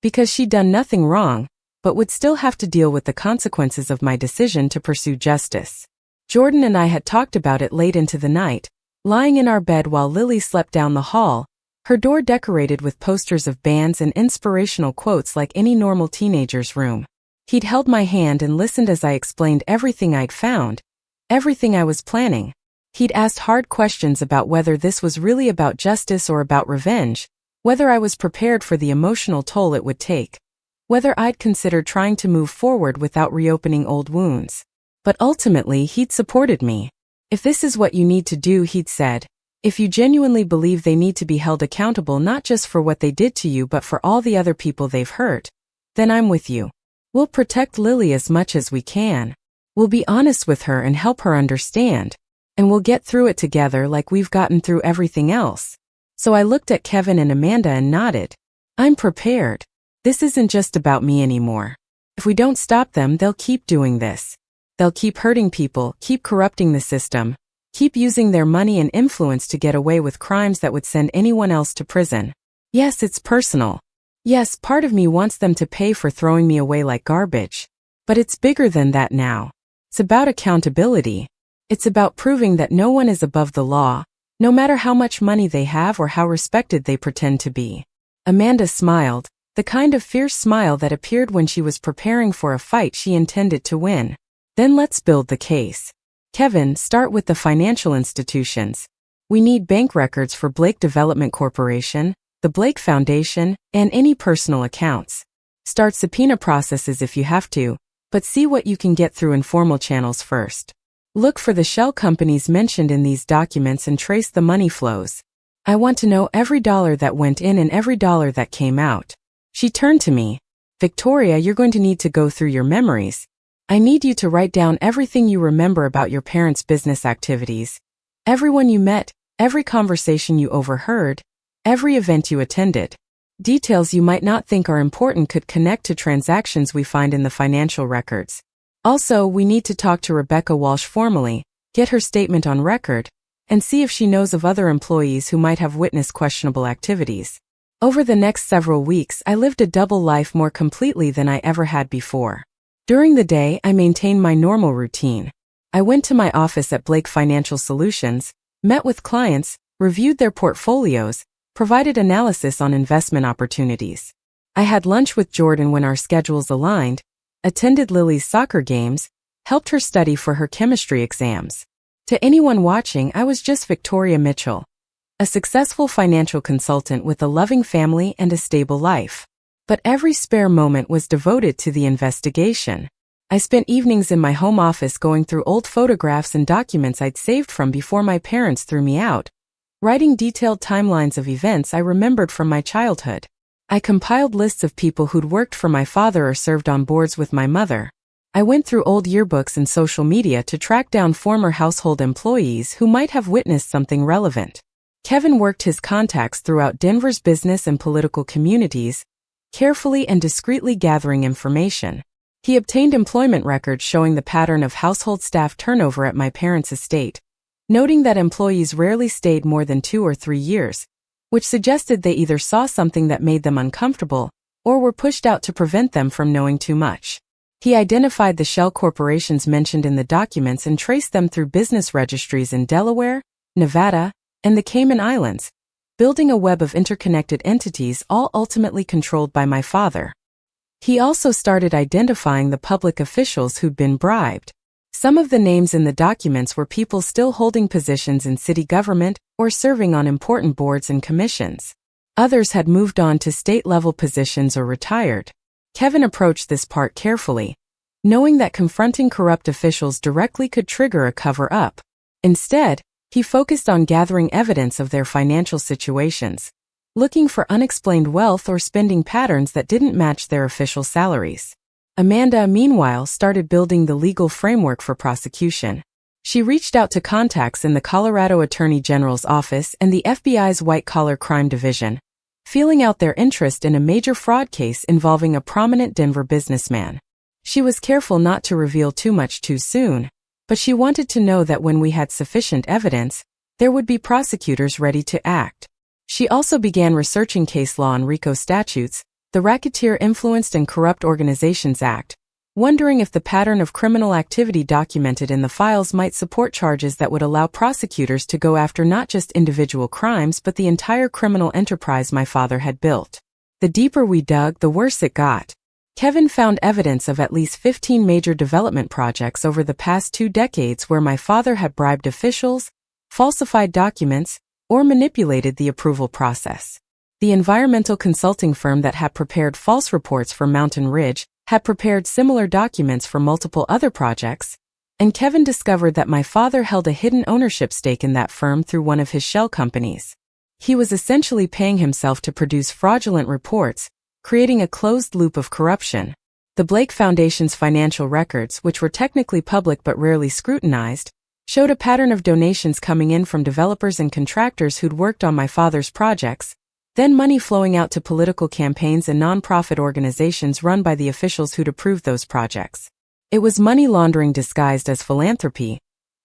because she'd done nothing wrong, but would still have to deal with the consequences of my decision to pursue justice. Jordan and I had talked about it late into the night, lying in our bed while Lily slept down the hall, her door decorated with posters of bands and inspirational quotes like any normal teenager's room. He'd held my hand and listened as I explained everything I'd found, everything I was planning. He'd asked hard questions about whether this was really about justice or about revenge, whether I was prepared for the emotional toll it would take, whether I'd considered trying to move forward without reopening old wounds. But ultimately, he'd supported me. "If this is what you need to do," he'd said, "if you genuinely believe they need to be held accountable not just for what they did to you but for all the other people they've hurt, then I'm with you. We'll protect Lily as much as we can. We'll be honest with her and help her understand. And we'll get through it together like we've gotten through everything else." So I looked at Kevin and Amanda and nodded. "I'm prepared. This isn't just about me anymore. If we don't stop them, they'll keep doing this. They'll keep hurting people, keep corrupting the system, keep using their money and influence to get away with crimes that would send anyone else to prison. Yes, it's personal. Yes, part of me wants them to pay for throwing me away like garbage. But it's bigger than that now. It's about accountability. It's about proving that no one is above the law, no matter how much money they have or how respected they pretend to be." Amanda smiled, the kind of fierce smile that appeared when she was preparing for a fight she intended to win. "Then let's build the case. Kevin, start with the financial institutions. We need bank records for Blake Development Corporation, the Blake Foundation, and any personal accounts. Start subpoena processes if you have to, but see what you can get through informal channels first. Look for the shell companies mentioned in these documents and trace the money flows. I want to know every dollar that went in and every dollar that came out. She turned to me. Victoria, you're going to need to go through your memories. I need you to write down everything you remember about your parents' business activities, everyone you met, every conversation you overheard, every event you attended. Details you might not think are important could connect to transactions we find in the financial records. Also, we need to talk to Rebecca Walsh formally, get her statement on record, and see if she knows of other employees who might have witnessed questionable activities. Over the next several weeks, I lived a double life more completely than I ever had before. During the day, I maintained my normal routine. I went to my office at Blake Financial Solutions, met with clients, reviewed their portfolios, provided analysis on investment opportunities. I had lunch with Jordan when our schedules aligned, attended Lily's soccer games, helped her study for her chemistry exams. To anyone watching, I was just Victoria Mitchell, a successful financial consultant with a loving family and a stable life. But every spare moment was devoted to the investigation. I spent evenings in my home office going through old photographs and documents I'd saved from before my parents threw me out, writing detailed timelines of events I remembered from my childhood. I compiled lists of people who'd worked for my father or served on boards with my mother. I went through old yearbooks and social media to track down former household employees who might have witnessed something relevant. Kevin worked his contacts throughout Denver's business and political communities, carefully and discreetly gathering information. He obtained employment records showing the pattern of household staff turnover at my parents' estate, noting that employees rarely stayed more than 2 or 3 years, which suggested they either saw something that made them uncomfortable or were pushed out to prevent them from knowing too much. He identified the shell corporations mentioned in the documents and traced them through business registries in Delaware, Nevada, and the Cayman Islands, building a web of interconnected entities all ultimately controlled by my father. He also started identifying the public officials who'd been bribed. Some of the names in the documents were people still holding positions in city government or serving on important boards and commissions. Others had moved on to state-level positions or retired. Kevin approached this part carefully, knowing that confronting corrupt officials directly could trigger a cover-up. Instead, he focused on gathering evidence of their financial situations, looking for unexplained wealth or spending patterns that didn't match their official salaries. Amanda, meanwhile, started building the legal framework for prosecution. She reached out to contacts in the Colorado Attorney General's office and the FBI's white-collar crime division, feeling out their interest in a major fraud case involving a prominent Denver businessman. She was careful not to reveal too much too soon, but she wanted to know that when we had sufficient evidence, there would be prosecutors ready to act. She also began researching case law on RICO statutes, the Racketeer Influenced and Corrupt Organizations Act, wondering if the pattern of criminal activity documented in the files might support charges that would allow prosecutors to go after not just individual crimes but the entire criminal enterprise my father had built. The deeper we dug, the worse it got. Kevin found evidence of at least 15 major development projects over the past 2 decades where my father had bribed officials, falsified documents, or manipulated the approval process. The environmental consulting firm that had prepared false reports for Mountain Ridge had prepared similar documents for multiple other projects, and Kevin discovered that my father held a hidden ownership stake in that firm through one of his shell companies. He was essentially paying himself to produce fraudulent reports, creating a closed loop of corruption. The Blake Foundation's financial records, which were technically public but rarely scrutinized, showed a pattern of donations coming in from developers and contractors who'd worked on my father's projects, then money flowing out to political campaigns and nonprofit organizations run by the officials who'd approved those projects. It was money laundering disguised as philanthropy,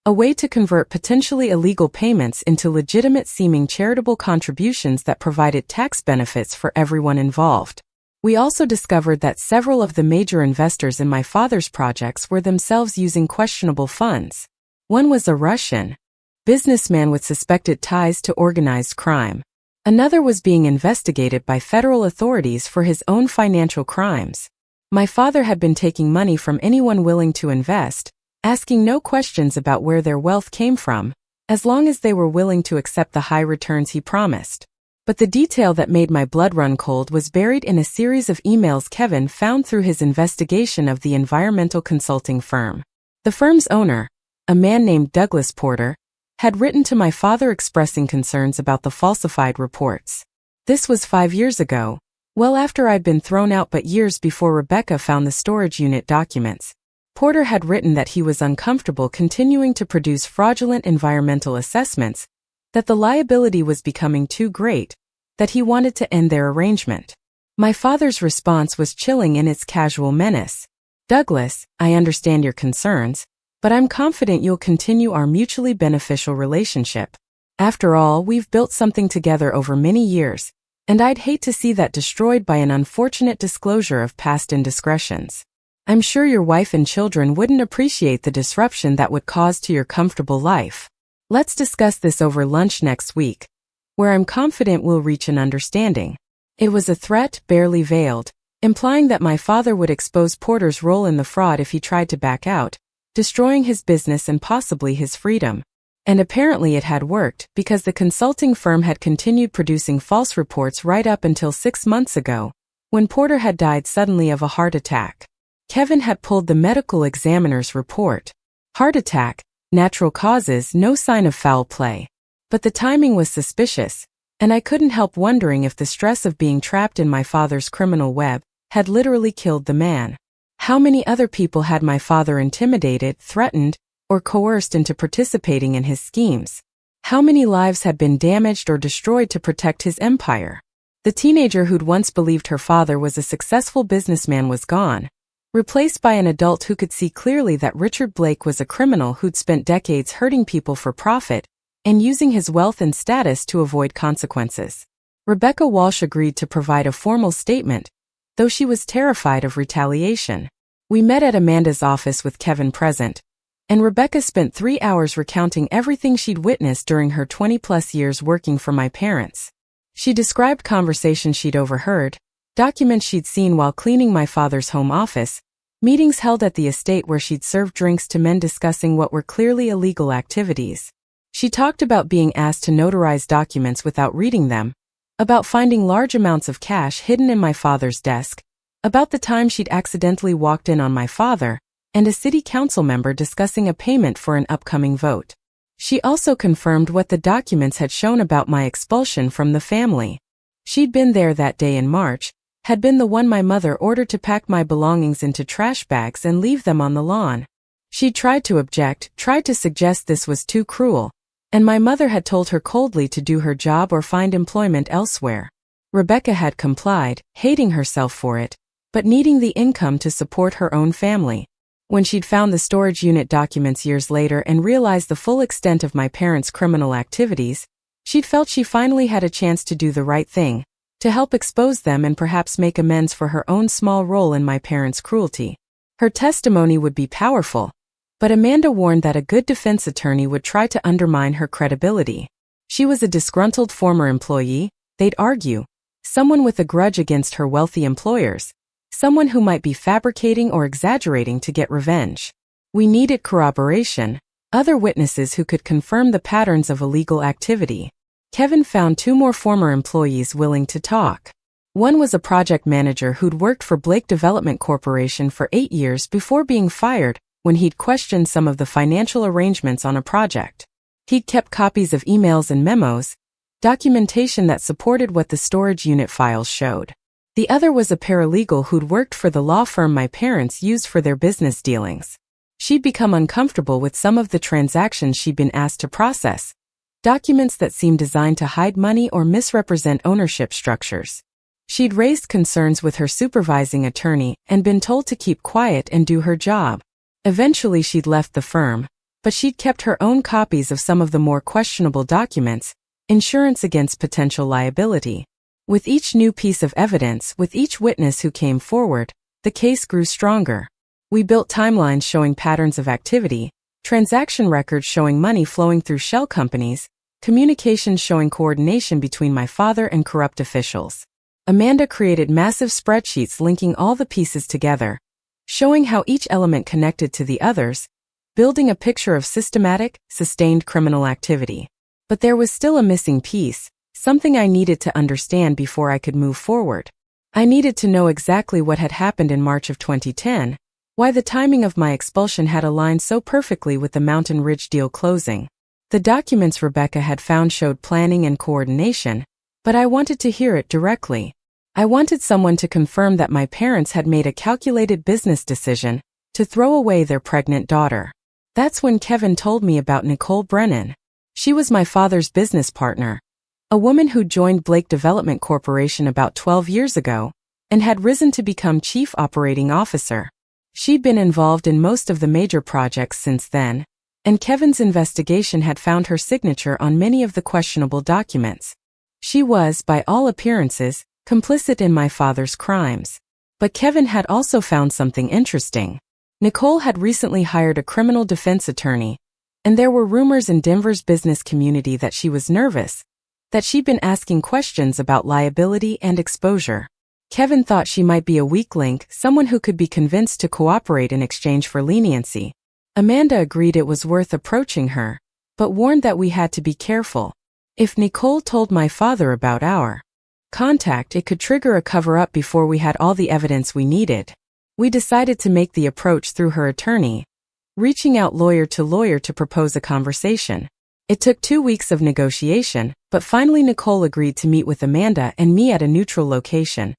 a way to convert potentially illegal payments into legitimate-seeming charitable contributions that provided tax benefits for everyone involved. We also discovered that several of the major investors in my father's projects were themselves using questionable funds. One was a Russian businessman with suspected ties to organized crime. Another was being investigated by federal authorities for his own financial crimes. My father had been taking money from anyone willing to invest, asking no questions about where their wealth came from, as long as they were willing to accept the high returns he promised. But the detail that made my blood run cold was buried in a series of emails Kevin found through his investigation of the environmental consulting firm. The firm's owner, a man named Douglas Porter, had written to my father expressing concerns about the falsified reports. This was 5 years ago, Well, after I'd been thrown out, but years before Rebecca found the storage unit documents. Porter had written that he was uncomfortable continuing to produce fraudulent environmental assessments, that the liability was becoming too great, that he wanted to end their arrangement. My father's response was chilling in its casual menace. Douglas, I understand your concerns, but I'm confident you'll continue our mutually beneficial relationship. After all, we've built something together over many years, and I'd hate to see that destroyed by an unfortunate disclosure of past indiscretions. I'm sure your wife and children wouldn't appreciate the disruption that would cause to your comfortable life. Let's discuss this over lunch next week, where I'm confident we'll reach an understanding. It was a threat, barely veiled, implying that my father would expose Porter's role in the fraud if he tried to back out, destroying his business and possibly his freedom. And apparently it had worked, because the consulting firm had continued producing false reports right up until 6 months ago, when Porter had died suddenly of a heart attack. Kevin had pulled the medical examiner's report. Heart attack, natural causes, no sign of foul play. But the timing was suspicious, and I couldn't help wondering if the stress of being trapped in my father's criminal web had literally killed the man. How many other people had my father intimidated, threatened, or coerced into participating in his schemes? How many lives had been damaged or destroyed to protect his empire? The teenager who'd once believed her father was a successful businessman was gone, replaced by an adult who could see clearly that Richard Blake was a criminal who'd spent decades hurting people for profit and using his wealth and status to avoid consequences. Rebecca Walsh agreed to provide a formal statement, though she was terrified of retaliation. We met at Amanda's office with Kevin present, and Rebecca spent 3 hours recounting everything she'd witnessed during her 20-plus years working for my parents. She described conversations she'd overheard, documents she'd seen while cleaning my father's home office, meetings held at the estate where she'd served drinks to men discussing what were clearly illegal activities. She talked about being asked to notarize documents without reading them, about finding large amounts of cash hidden in my father's desk, about the time she'd accidentally walked in on my father, and a city council member discussing a payment for an upcoming vote. She also confirmed what the documents had shown about my expulsion from the family. She'd been there that day in March, had been the one my mother ordered to pack my belongings into trash bags and leave them on the lawn. She'd tried to object, tried to suggest this was too cruel, and my mother had told her coldly to do her job or find employment elsewhere. Rebecca had complied, hating herself for it, but needing the income to support her own family. When she'd found the storage unit documents years later and realized the full extent of my parents' criminal activities, she'd felt she finally had a chance to do the right thing, to help expose them and perhaps make amends for her own small role in my parents' cruelty. Her testimony would be powerful, but Amanda warned that a good defense attorney would try to undermine her credibility. She was a disgruntled former employee, they'd argue, someone with a grudge against her wealthy employers, someone who might be fabricating or exaggerating to get revenge. We needed corroboration, other witnesses who could confirm the patterns of illegal activity. Kevin found 2 more former employees willing to talk. One was a project manager who'd worked for Blake Development Corporation for 8 years before being fired when he'd questioned some of the financial arrangements on a project. He'd kept copies of emails and memos, documentation that supported what the storage unit files showed. The other was a paralegal who'd worked for the law firm my parents used for their business dealings. She'd become uncomfortable with some of the transactions she'd been asked to process, documents that seemed designed to hide money or misrepresent ownership structures. She'd raised concerns with her supervising attorney and been told to keep quiet and do her job. Eventually she'd left the firm, but she'd kept her own copies of some of the more questionable documents, insurance against potential liability. With each new piece of evidence, with each witness who came forward, the case grew stronger. We built timelines showing patterns of activity, transaction records showing money flowing through shell companies, communications showing coordination between my father and corrupt officials. Amanda created massive spreadsheets linking all the pieces together, showing how each element connected to the others, building a picture of systematic, sustained criminal activity. But there was still a missing piece, something I needed to understand before I could move forward. I needed to know exactly what had happened in March of 2010, why the timing of my expulsion had aligned so perfectly with the Mountain Ridge deal closing. The documents Rebecca had found showed planning and coordination, but I wanted to hear it directly. I wanted someone to confirm that my parents had made a calculated business decision to throw away their pregnant daughter. That's when Kevin told me about Nicole Brennan. She was my father's business partner, a woman who joined Blake Development Corporation about 12 years ago and had risen to become chief operating officer. She'd been involved in most of the major projects since then, and Kevin's investigation had found her signature on many of the questionable documents. She was, by all appearances, complicit in my father's crimes. But Kevin had also found something interesting. Nicole had recently hired a criminal defense attorney, and there were rumors in Denver's business community that she was nervous, that she'd been asking questions about liability and exposure. Kevin thought she might be a weak link, someone who could be convinced to cooperate in exchange for leniency. Amanda agreed it was worth approaching her, but warned that we had to be careful. If Nicole told my father about our contact, it could trigger a cover-up before we had all the evidence we needed. We decided to make the approach through her attorney, reaching out lawyer to propose a conversation. It took 2 weeks of negotiation, but finally Nicole agreed to meet with Amanda and me at a neutral location,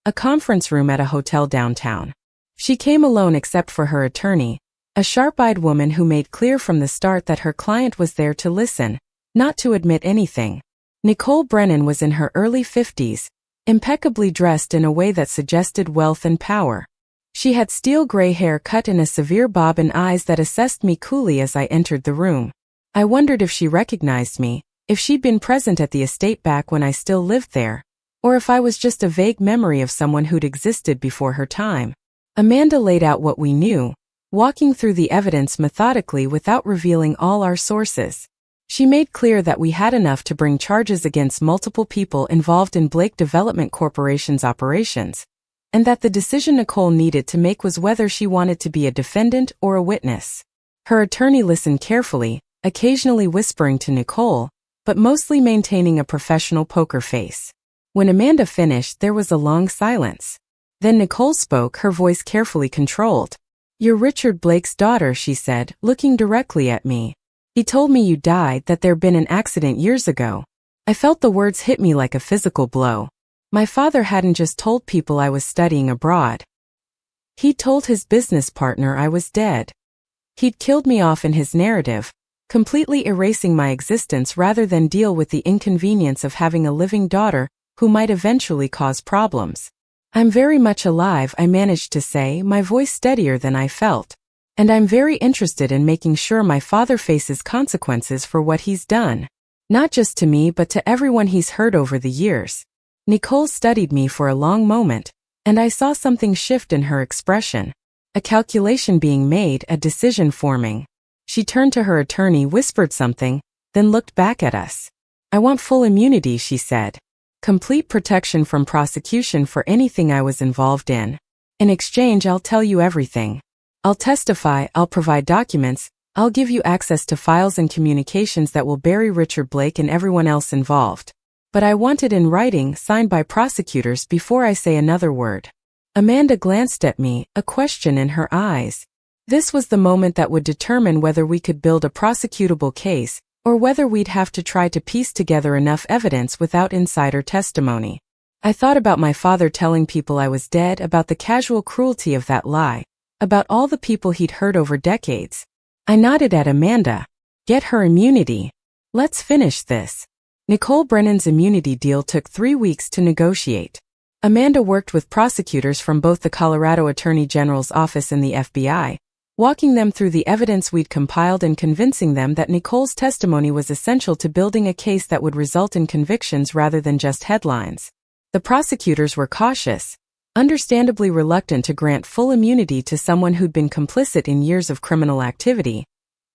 a conference room at a hotel downtown. She came alone except for her attorney, a sharp-eyed woman who made clear from the start that her client was there to listen, not to admit anything. Nicole Brennan was in her early 50s, impeccably dressed in a way that suggested wealth and power. She had steel gray hair cut in a severe bob and eyes that assessed me coolly as I entered the room. I wondered if she recognized me, if she'd been present at the estate back when I still lived there, or if I was just a vague memory of someone who'd existed before her time. Amanda laid out what we knew, walking through the evidence methodically without revealing all our sources. She made clear that we had enough to bring charges against multiple people involved in Blake Development Corporation's operations, and that the decision Nicole needed to make was whether she wanted to be a defendant or a witness. Her attorney listened carefully, occasionally whispering to Nicole, but mostly maintaining a professional poker face. When Amanda finished, there was a long silence. Then Nicole spoke, her voice carefully controlled. "You're Richard Blake's daughter," she said, looking directly at me. "He told me you died, that there'd been an accident years ago." I felt the words hit me like a physical blow. My father hadn't just told people I was studying abroad. He told his business partner I was dead. He'd killed me off in his narrative, completely erasing my existence rather than deal with the inconvenience of having a living daughter who might eventually cause problems. "I'm very much alive," I managed to say, my voice steadier than I felt. "And I'm very interested in making sure my father faces consequences for what he's done. Not just to me but to everyone he's hurt over the years." Nicole studied me for a long moment, and I saw something shift in her expression. A calculation being made, a decision forming. She turned to her attorney, whispered something, then looked back at us. "I want full immunity," she said. "Complete protection from prosecution for anything I was involved in. In exchange, I'll tell you everything. I'll testify, I'll provide documents, I'll give you access to files and communications that will bury Richard Blake and everyone else involved. But I want it in writing, signed by prosecutors before I say another word." Amanda glanced at me, a question in her eyes. This was the moment that would determine whether we could build a prosecutable case, or whether we'd have to try to piece together enough evidence without insider testimony. I thought about my father telling people I was dead, about the casual cruelty of that lie, about all the people he'd hurt over decades. I nodded at Amanda. "Get her immunity. Let's finish this." Nicole Brennan's immunity deal took 3 weeks to negotiate. Amanda worked with prosecutors from both the Colorado Attorney General's office and the FBI, walking them through the evidence we'd compiled and convincing them that Nicole's testimony was essential to building a case that would result in convictions rather than just headlines. The prosecutors were cautious, understandably reluctant to grant full immunity to someone who'd been complicit in years of criminal activity,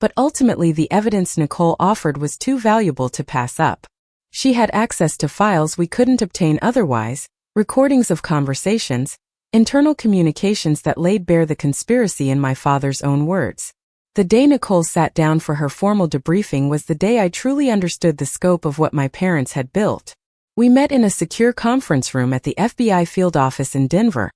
but ultimately the evidence Nicole offered was too valuable to pass up. She had access to files we couldn't obtain otherwise, recordings of conversations, internal communications that laid bare the conspiracy in my father's own words. The day Nicole sat down for her formal debriefing was the day I truly understood the scope of what my parents had built. We met in a secure conference room at the FBI field office in Denver,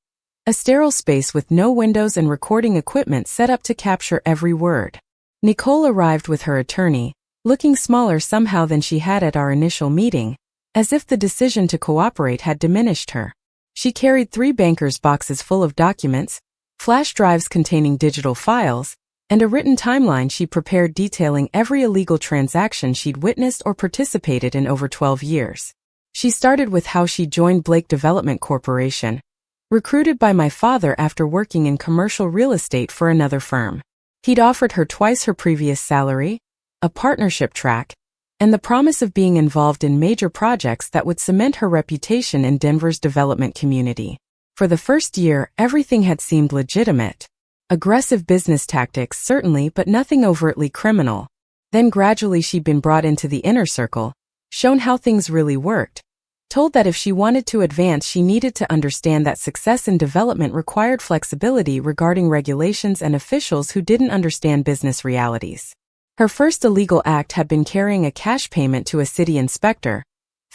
a sterile space with no windows and recording equipment set up to capture every word. Nicole arrived with her attorney, looking smaller somehow than she had at our initial meeting, as if the decision to cooperate had diminished her. She carried 3 bankers' boxes full of documents, flash drives containing digital files, and a written timeline she prepared detailing every illegal transaction she'd witnessed or participated in over 12 years. She started with how she joined Blake Development Corporation, recruited by my father after working in commercial real estate for another firm. He'd offered her twice her previous salary, a partnership track, and the promise of being involved in major projects that would cement her reputation in Denver's development community. For the first year, everything had seemed legitimate. Aggressive business tactics certainly, but nothing overtly criminal. Then gradually she'd been brought into the inner circle, shown how things really worked, told that if she wanted to advance she needed to understand that success in development required flexibility regarding regulations and officials who didn't understand business realities. Her first illegal act had been carrying a cash payment to a city inspector,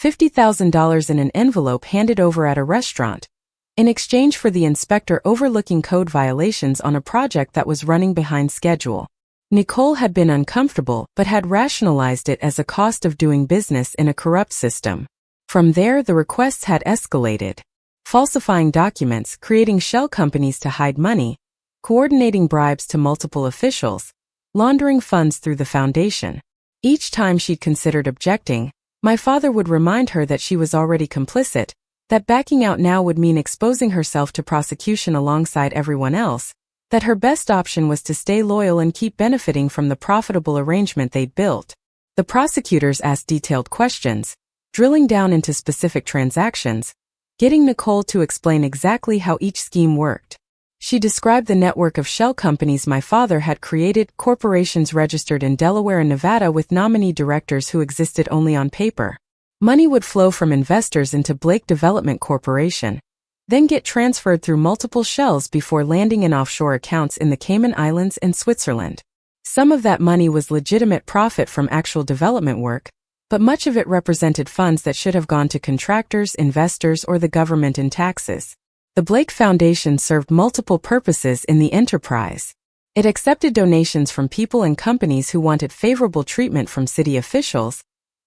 $50,000 in an envelope handed over at a restaurant, in exchange for the inspector overlooking code violations on a project that was running behind schedule. Nicole had been uncomfortable but had rationalized it as a cost of doing business in a corrupt system. From there, the requests had escalated. Falsifying documents, creating shell companies to hide money, coordinating bribes to multiple officials, laundering funds through the foundation. Each time she'd considered objecting, my father would remind her that she was already complicit, that backing out now would mean exposing herself to prosecution alongside everyone else, that her best option was to stay loyal and keep benefiting from the profitable arrangement they'd built. The prosecutors asked detailed questions, drilling down into specific transactions, getting Nicole to explain exactly how each scheme worked. She described the network of shell companies my father had created, corporations registered in Delaware and Nevada with nominee directors who existed only on paper. Money would flow from investors into Blake Development Corporation, then get transferred through multiple shells before landing in offshore accounts in the Cayman Islands and Switzerland. Some of that money was legitimate profit from actual development work, but much of it represented funds that should have gone to contractors, investors, or the government in taxes. The Blake Foundation served multiple purposes in the enterprise. It accepted donations from people and companies who wanted favorable treatment from city officials,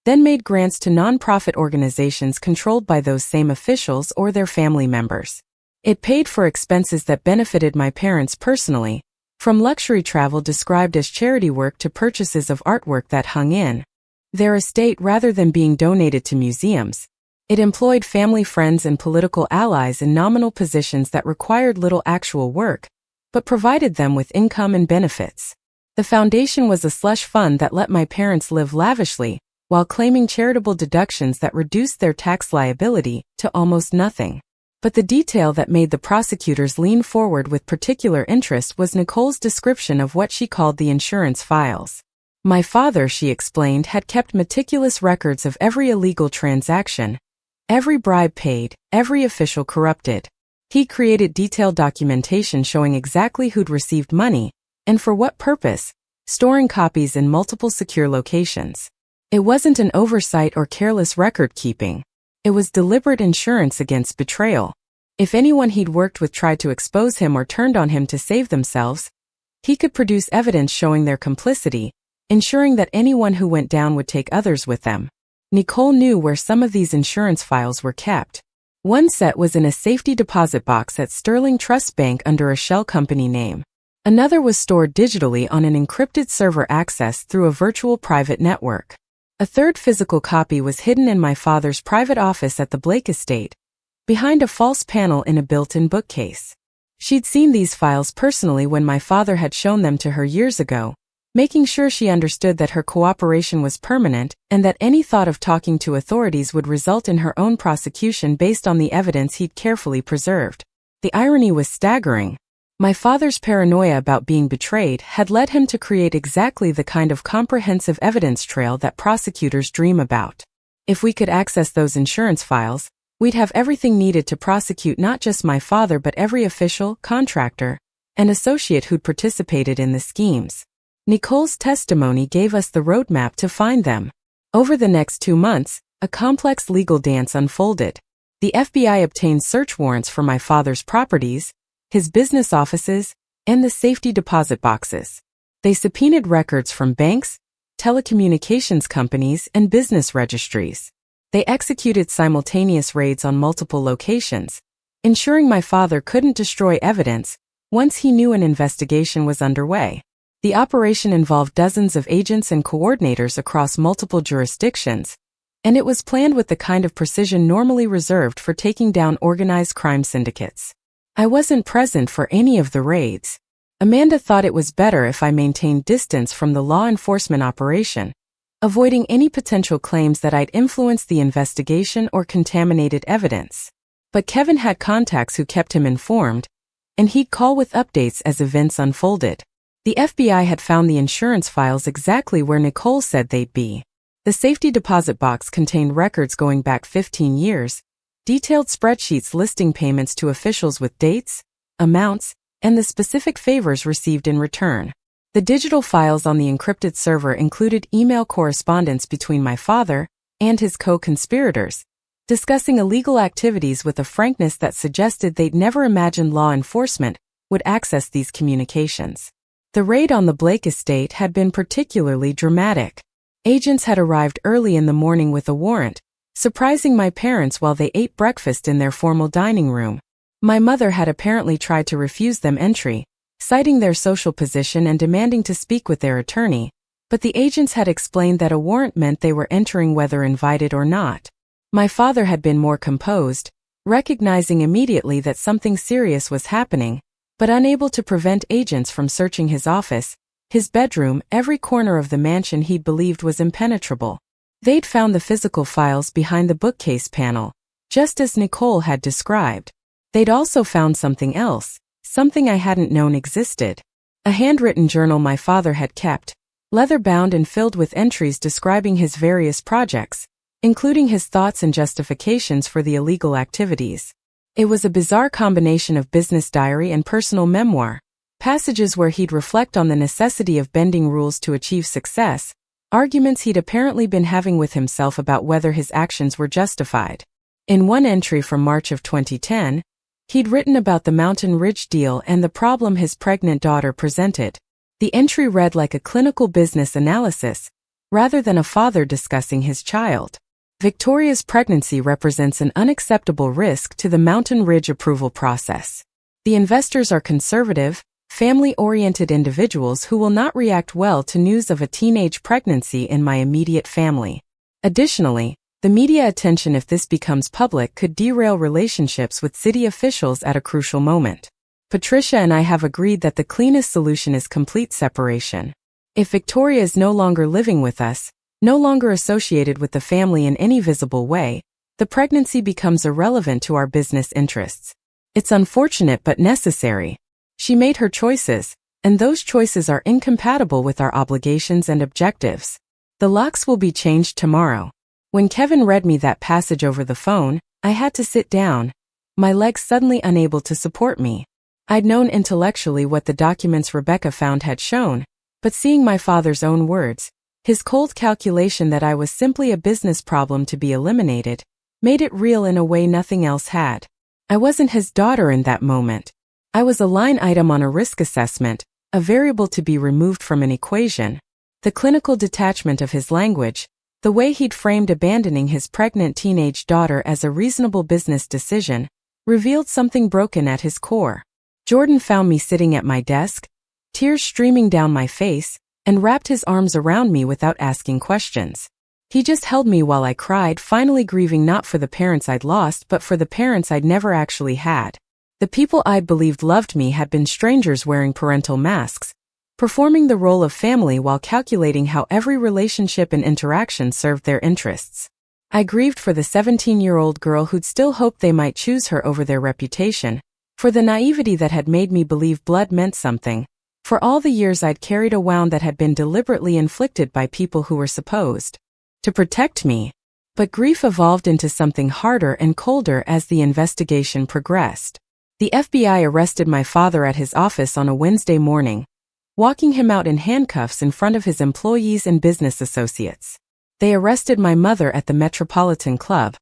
then made grants to nonprofit organizations controlled by those same officials or their family members. It paid for expenses that benefited my parents personally, from luxury travel described as charity work to purchases of artwork that hung in their estate rather than being donated to museums. It employed family, friends, and political allies in nominal positions that required little actual work, but provided them with income and benefits. The foundation was a slush fund that let my parents live lavishly, while claiming charitable deductions that reduced their tax liability to almost nothing. But the detail that made the prosecutors lean forward with particular interest was Nicole's description of what she called the insurance files. My father, she explained, had kept meticulous records of every illegal transaction, every bribe paid, every official corrupted. He created detailed documentation showing exactly who'd received money, and for what purpose, storing copies in multiple secure locations. It wasn't an oversight or careless record-keeping. It was deliberate insurance against betrayal. If anyone he'd worked with tried to expose him or turned on him to save themselves, he could produce evidence showing their complicity, ensuring that anyone who went down would take others with them. Nicole knew where some of these insurance files were kept. One set was in a safety deposit box at Sterling Trust Bank under a shell company name. Another was stored digitally on an encrypted server accessed through a virtual private network. A third physical copy was hidden in my father's private office at the Blake estate, behind a false panel in a built-in bookcase. She'd seen these files personally when my father had shown them to her years ago, making sure she understood that her cooperation was permanent and that any thought of talking to authorities would result in her own prosecution based on the evidence he'd carefully preserved. The irony was staggering. My father's paranoia about being betrayed had led him to create exactly the kind of comprehensive evidence trail that prosecutors dream about. If we could access those insurance files, we'd have everything needed to prosecute not just my father but every official, contractor, and associate who'd participated in the schemes. Nicole's testimony gave us the roadmap to find them. Over the next 2 months, a complex legal dance unfolded. The FBI obtained search warrants for my father's properties, his business offices, and the safety deposit boxes. They subpoenaed records from banks, telecommunications companies, and business registries. They executed simultaneous raids on multiple locations, ensuring my father couldn't destroy evidence once he knew an investigation was underway. The operation involved dozens of agents and coordinators across multiple jurisdictions, and it was planned with the kind of precision normally reserved for taking down organized crime syndicates. I wasn't present for any of the raids. Amanda thought it was better if I maintained distance from the law enforcement operation, avoiding any potential claims that I'd influenced the investigation or contaminated evidence. But Kevin had contacts who kept him informed, and he'd call with updates as events unfolded. The FBI had found the insurance files exactly where Nicole said they'd be. The safety deposit box contained records going back 15 years, detailed spreadsheets listing payments to officials with dates, amounts, and the specific favors received in return. The digital files on the encrypted server included email correspondence between my father and his co-conspirators, discussing illegal activities with a frankness that suggested they'd never imagined law enforcement would access these communications. The raid on the Blake estate had been particularly dramatic. Agents had arrived early in the morning with a warrant, surprising my parents while they ate breakfast in their formal dining room. My mother had apparently tried to refuse them entry, citing their social position and demanding to speak with their attorney, but the agents had explained that a warrant meant they were entering whether invited or not. My father had been more composed, recognizing immediately that something serious was happening, but unable to prevent agents from searching his office, his bedroom, every corner of the mansion he'd believed was impenetrable. They'd found the physical files behind the bookcase panel, just as Nicole had described. They'd also found something else, something I hadn't known existed. A handwritten journal my father had kept, leather-bound and filled with entries describing his various projects, including his thoughts and justifications for the illegal activities. It was a bizarre combination of business diary and personal memoir, passages where he'd reflect on the necessity of bending rules to achieve success, arguments he'd apparently been having with himself about whether his actions were justified. In one entry from March of 2010, he'd written about the Mountain Ridge deal and the problem his pregnant daughter presented. The entry read like a clinical business analysis, rather than a father discussing his child. Victoria's pregnancy represents an unacceptable risk to the Mountain Ridge approval process. The investors are conservative, family-oriented individuals who will not react well to news of a teenage pregnancy in my immediate family. Additionally, the media attention if this becomes public could derail relationships with city officials at a crucial moment. Patricia and I have agreed that the cleanest solution is complete separation. If Victoria is no longer living with us, no longer associated with the family in any visible way, the pregnancy becomes irrelevant to our business interests. It's unfortunate but necessary. She made her choices, and those choices are incompatible with our obligations and objectives. The locks will be changed tomorrow. When Kevin read me that passage over the phone, I had to sit down, my legs suddenly unable to support me. I'd known intellectually what the documents Rebecca found had shown, but seeing my father's own words, his cold calculation that I was simply a business problem to be eliminated, made it real in a way nothing else had. I wasn't his daughter in that moment. I was a line item on a risk assessment, a variable to be removed from an equation. The clinical detachment of his language, the way he'd framed abandoning his pregnant teenage daughter as a reasonable business decision, revealed something broken at his core. Jordan found me sitting at my desk, tears streaming down my face, and wrapped his arms around me without asking questions. He just held me while I cried, finally grieving not for the parents I'd lost but for the parents I'd never actually had. The people I'd believed loved me had been strangers wearing parental masks, performing the role of family while calculating how every relationship and interaction served their interests. I grieved for the 17-year-old girl who'd still hoped they might choose her over their reputation, for the naivety that had made me believe blood meant something, for all the years I'd carried a wound that had been deliberately inflicted by people who were supposed to protect me. But grief evolved into something harder and colder as the investigation progressed. The FBI arrested my father at his office on a Wednesday morning, walking him out in handcuffs in front of his employees and business associates. They arrested my mother at the Metropolitan Club,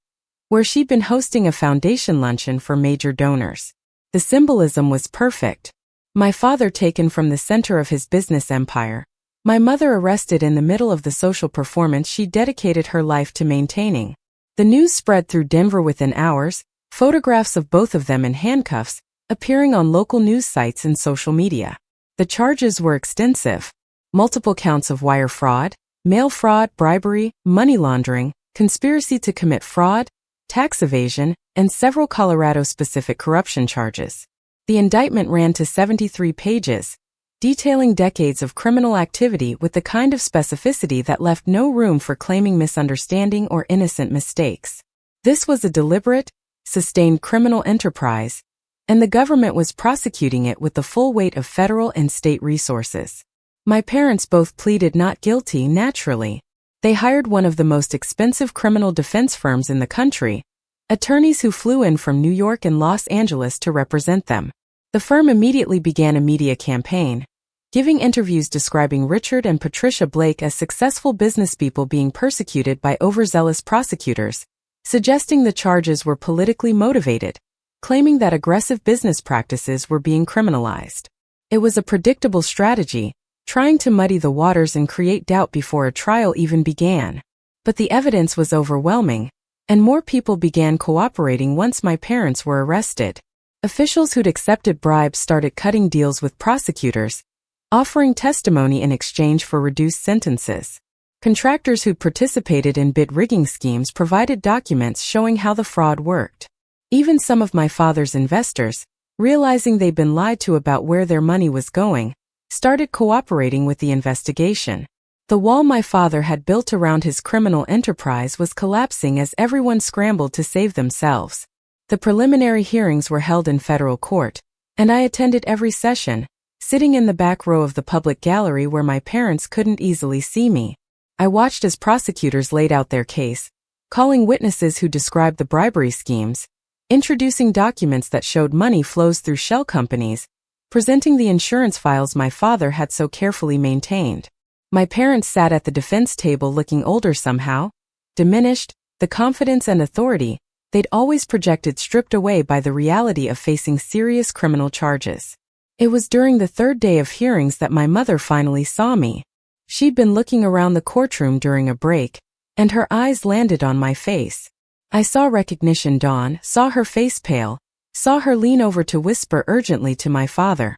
where she'd been hosting a foundation luncheon for major donors. The symbolism was perfect. My father taken from the center of his business empire, my mother arrested in the middle of the social performance she dedicated her life to maintaining. The news spread through Denver within hours, photographs of both of them in handcuffs, appearing on local news sites and social media. The charges were extensive. Multiple counts of wire fraud, mail fraud, bribery, money laundering, conspiracy to commit fraud, tax evasion, and several Colorado-specific corruption charges. The indictment ran to 73 pages, detailing decades of criminal activity with the kind of specificity that left no room for claiming misunderstanding or innocent mistakes. This was a deliberate, sustained criminal enterprise, and the government was prosecuting it with the full weight of federal and state resources. My parents both pleaded not guilty naturally. They hired one of the most expensive criminal defense firms in the country, attorneys who flew in from New York and Los Angeles to represent them. The firm immediately began a media campaign, giving interviews describing Richard and Patricia Blake as successful businesspeople being persecuted by overzealous prosecutors, suggesting the charges were politically motivated, claiming that aggressive business practices were being criminalized. It was a predictable strategy, trying to muddy the waters and create doubt before a trial even began. But the evidence was overwhelming, and more people began cooperating once my parents were arrested. Officials who'd accepted bribes started cutting deals with prosecutors, offering testimony in exchange for reduced sentences. Contractors who'd participated in bid rigging schemes provided documents showing how the fraud worked. Even some of my father's investors, realizing they'd been lied to about where their money was going, started cooperating with the investigation. The wall my father had built around his criminal enterprise was collapsing as everyone scrambled to save themselves. The preliminary hearings were held in federal court, and I attended every session, sitting in the back row of the public gallery where my parents couldn't easily see me. I watched as prosecutors laid out their case, calling witnesses who described the bribery schemes, introducing documents that showed money flows through shell companies, presenting the insurance files my father had so carefully maintained. My parents sat at the defense table looking older somehow, diminished, the confidence and authority they'd always projected stripped away by the reality of facing serious criminal charges. It was during the third day of hearings that my mother finally saw me. She'd been looking around the courtroom during a break, and her eyes landed on my face. I saw recognition dawn, saw her face pale, saw her lean over to whisper urgently to my father.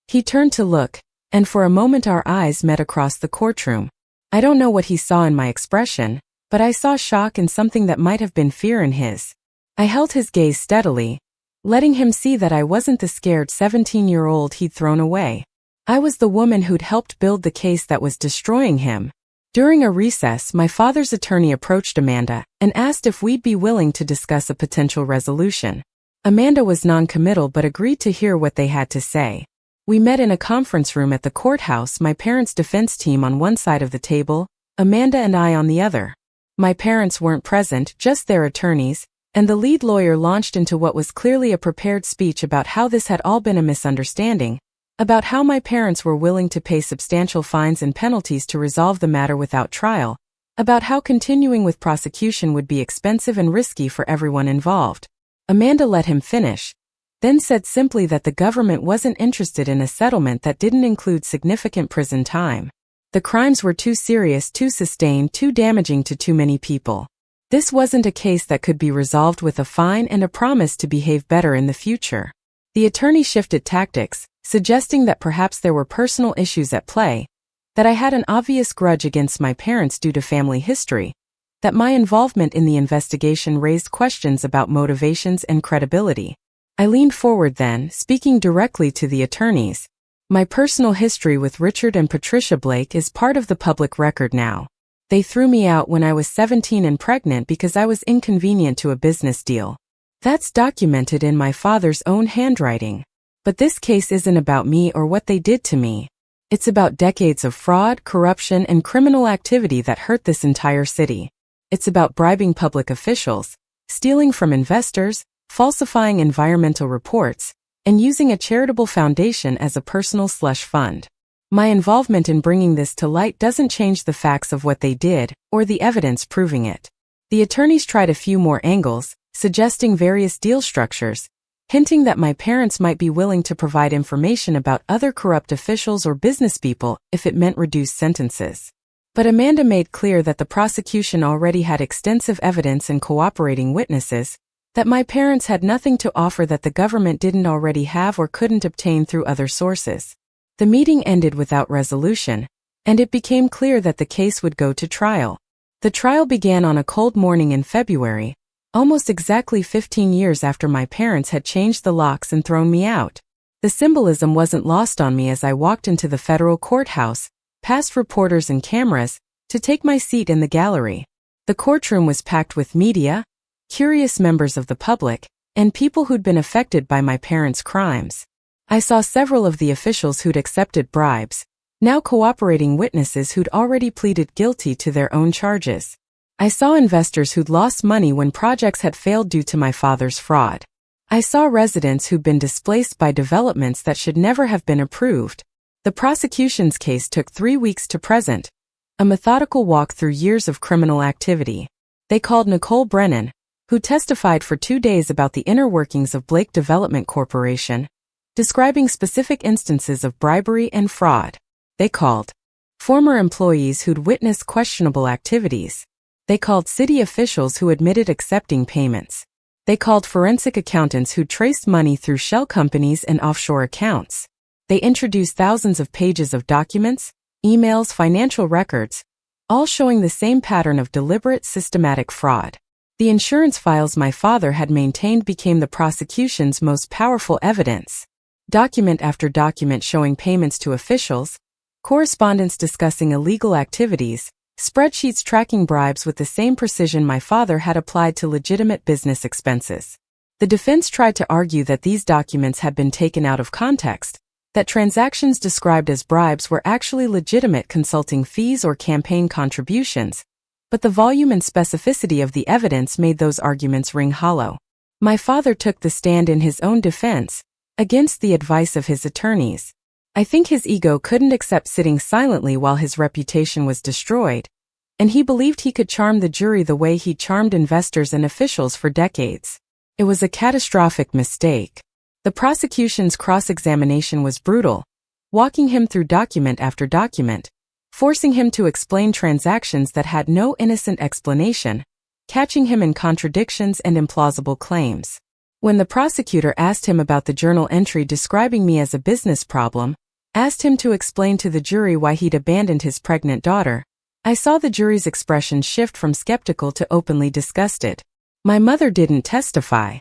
He turned to look, and for a moment our eyes met across the courtroom. I don't know what he saw in my expression, but I saw shock and something that might have been fear in his. I held his gaze steadily, letting him see that I wasn't the scared 17-year-old he'd thrown away. I was the woman who'd helped build the case that was destroying him. During a recess, my father's attorney approached Amanda and asked if we'd be willing to discuss a potential resolution. Amanda was non-committal but agreed to hear what they had to say. We met in a conference room at the courthouse, my parents' defense team on one side of the table, Amanda and I on the other. My parents weren't present, just their attorneys, and the lead lawyer launched into what was clearly a prepared speech about how this had all been a misunderstanding, about how my parents were willing to pay substantial fines and penalties to resolve the matter without trial, about how continuing with prosecution would be expensive and risky for everyone involved. Amanda let him finish, then said simply that the government wasn't interested in a settlement that didn't include significant prison time. The crimes were too serious, too sustained, too damaging to too many people. This wasn't a case that could be resolved with a fine and a promise to behave better in the future. The attorney shifted tactics, suggesting that perhaps there were personal issues at play, that I had an obvious grudge against my parents due to family history, that my involvement in the investigation raised questions about motivations and credibility. I leaned forward then, speaking directly to the attorneys. My personal history with Richard and Patricia Blake is part of the public record now. They threw me out when I was 17 and pregnant because I was inconvenient to a business deal. That's documented in my father's own handwriting. But this case isn't about me or what they did to me. It's about decades of fraud, corruption, and criminal activity that hurt this entire city. It's about bribing public officials, stealing from investors, falsifying environmental reports, and using a charitable foundation as a personal slush fund. My involvement in bringing this to light doesn't change the facts of what they did, or the evidence proving it. The attorneys tried a few more angles, suggesting various deal structures, hinting that my parents might be willing to provide information about other corrupt officials or businesspeople if it meant reduced sentences. But Amanda made clear that the prosecution already had extensive evidence and cooperating witnesses, That my parents had nothing to offer that the government didn't already have or couldn't obtain through other sources. The meeting ended without resolution, and it became clear that the case would go to trial. The trial began on a cold morning in February, almost exactly 15 years after my parents had changed the locks and thrown me out. The symbolism wasn't lost on me as I walked into the federal courthouse, past reporters and cameras, to take my seat in the gallery. The courtroom was packed with media, curious members of the public, and people who'd been affected by my parents' crimes. I saw several of the officials who'd accepted bribes, now cooperating witnesses who'd already pleaded guilty to their own charges. I saw investors who'd lost money when projects had failed due to my father's fraud. I saw residents who'd been displaced by developments that should never have been approved. The prosecution's case took 3 weeks to present, a methodical walk through years of criminal activity. They called Nicole Brennan, who testified for 2 days about the inner workings of Blake Development Corporation, describing specific instances of bribery and fraud. They called former employees who'd witnessed questionable activities. They called city officials who admitted accepting payments. They called forensic accountants who traced money through shell companies and offshore accounts. They introduced thousands of pages of documents, emails, financial records, all showing the same pattern of deliberate, systematic fraud. The insurance files my father had maintained became the prosecution's most powerful evidence. Document after document showing payments to officials, correspondence discussing illegal activities, spreadsheets tracking bribes with the same precision my father had applied to legitimate business expenses. The defense tried to argue that these documents had been taken out of context, that transactions described as bribes were actually legitimate consulting fees or campaign contributions, but the volume and specificity of the evidence made those arguments ring hollow. My father took the stand in his own defense, against the advice of his attorneys. I think his ego couldn't accept sitting silently while his reputation was destroyed, and he believed he could charm the jury the way he charmed investors and officials for decades. It was a catastrophic mistake. The prosecution's cross-examination was brutal, walking him through document after document, forcing him to explain transactions that had no innocent explanation, catching him in contradictions and implausible claims. When the prosecutor asked him about the journal entry describing me as a business problem, asked him to explain to the jury why he'd abandoned his pregnant daughter, I saw the jury's expression shift from skeptical to openly disgusted. My mother didn't testify.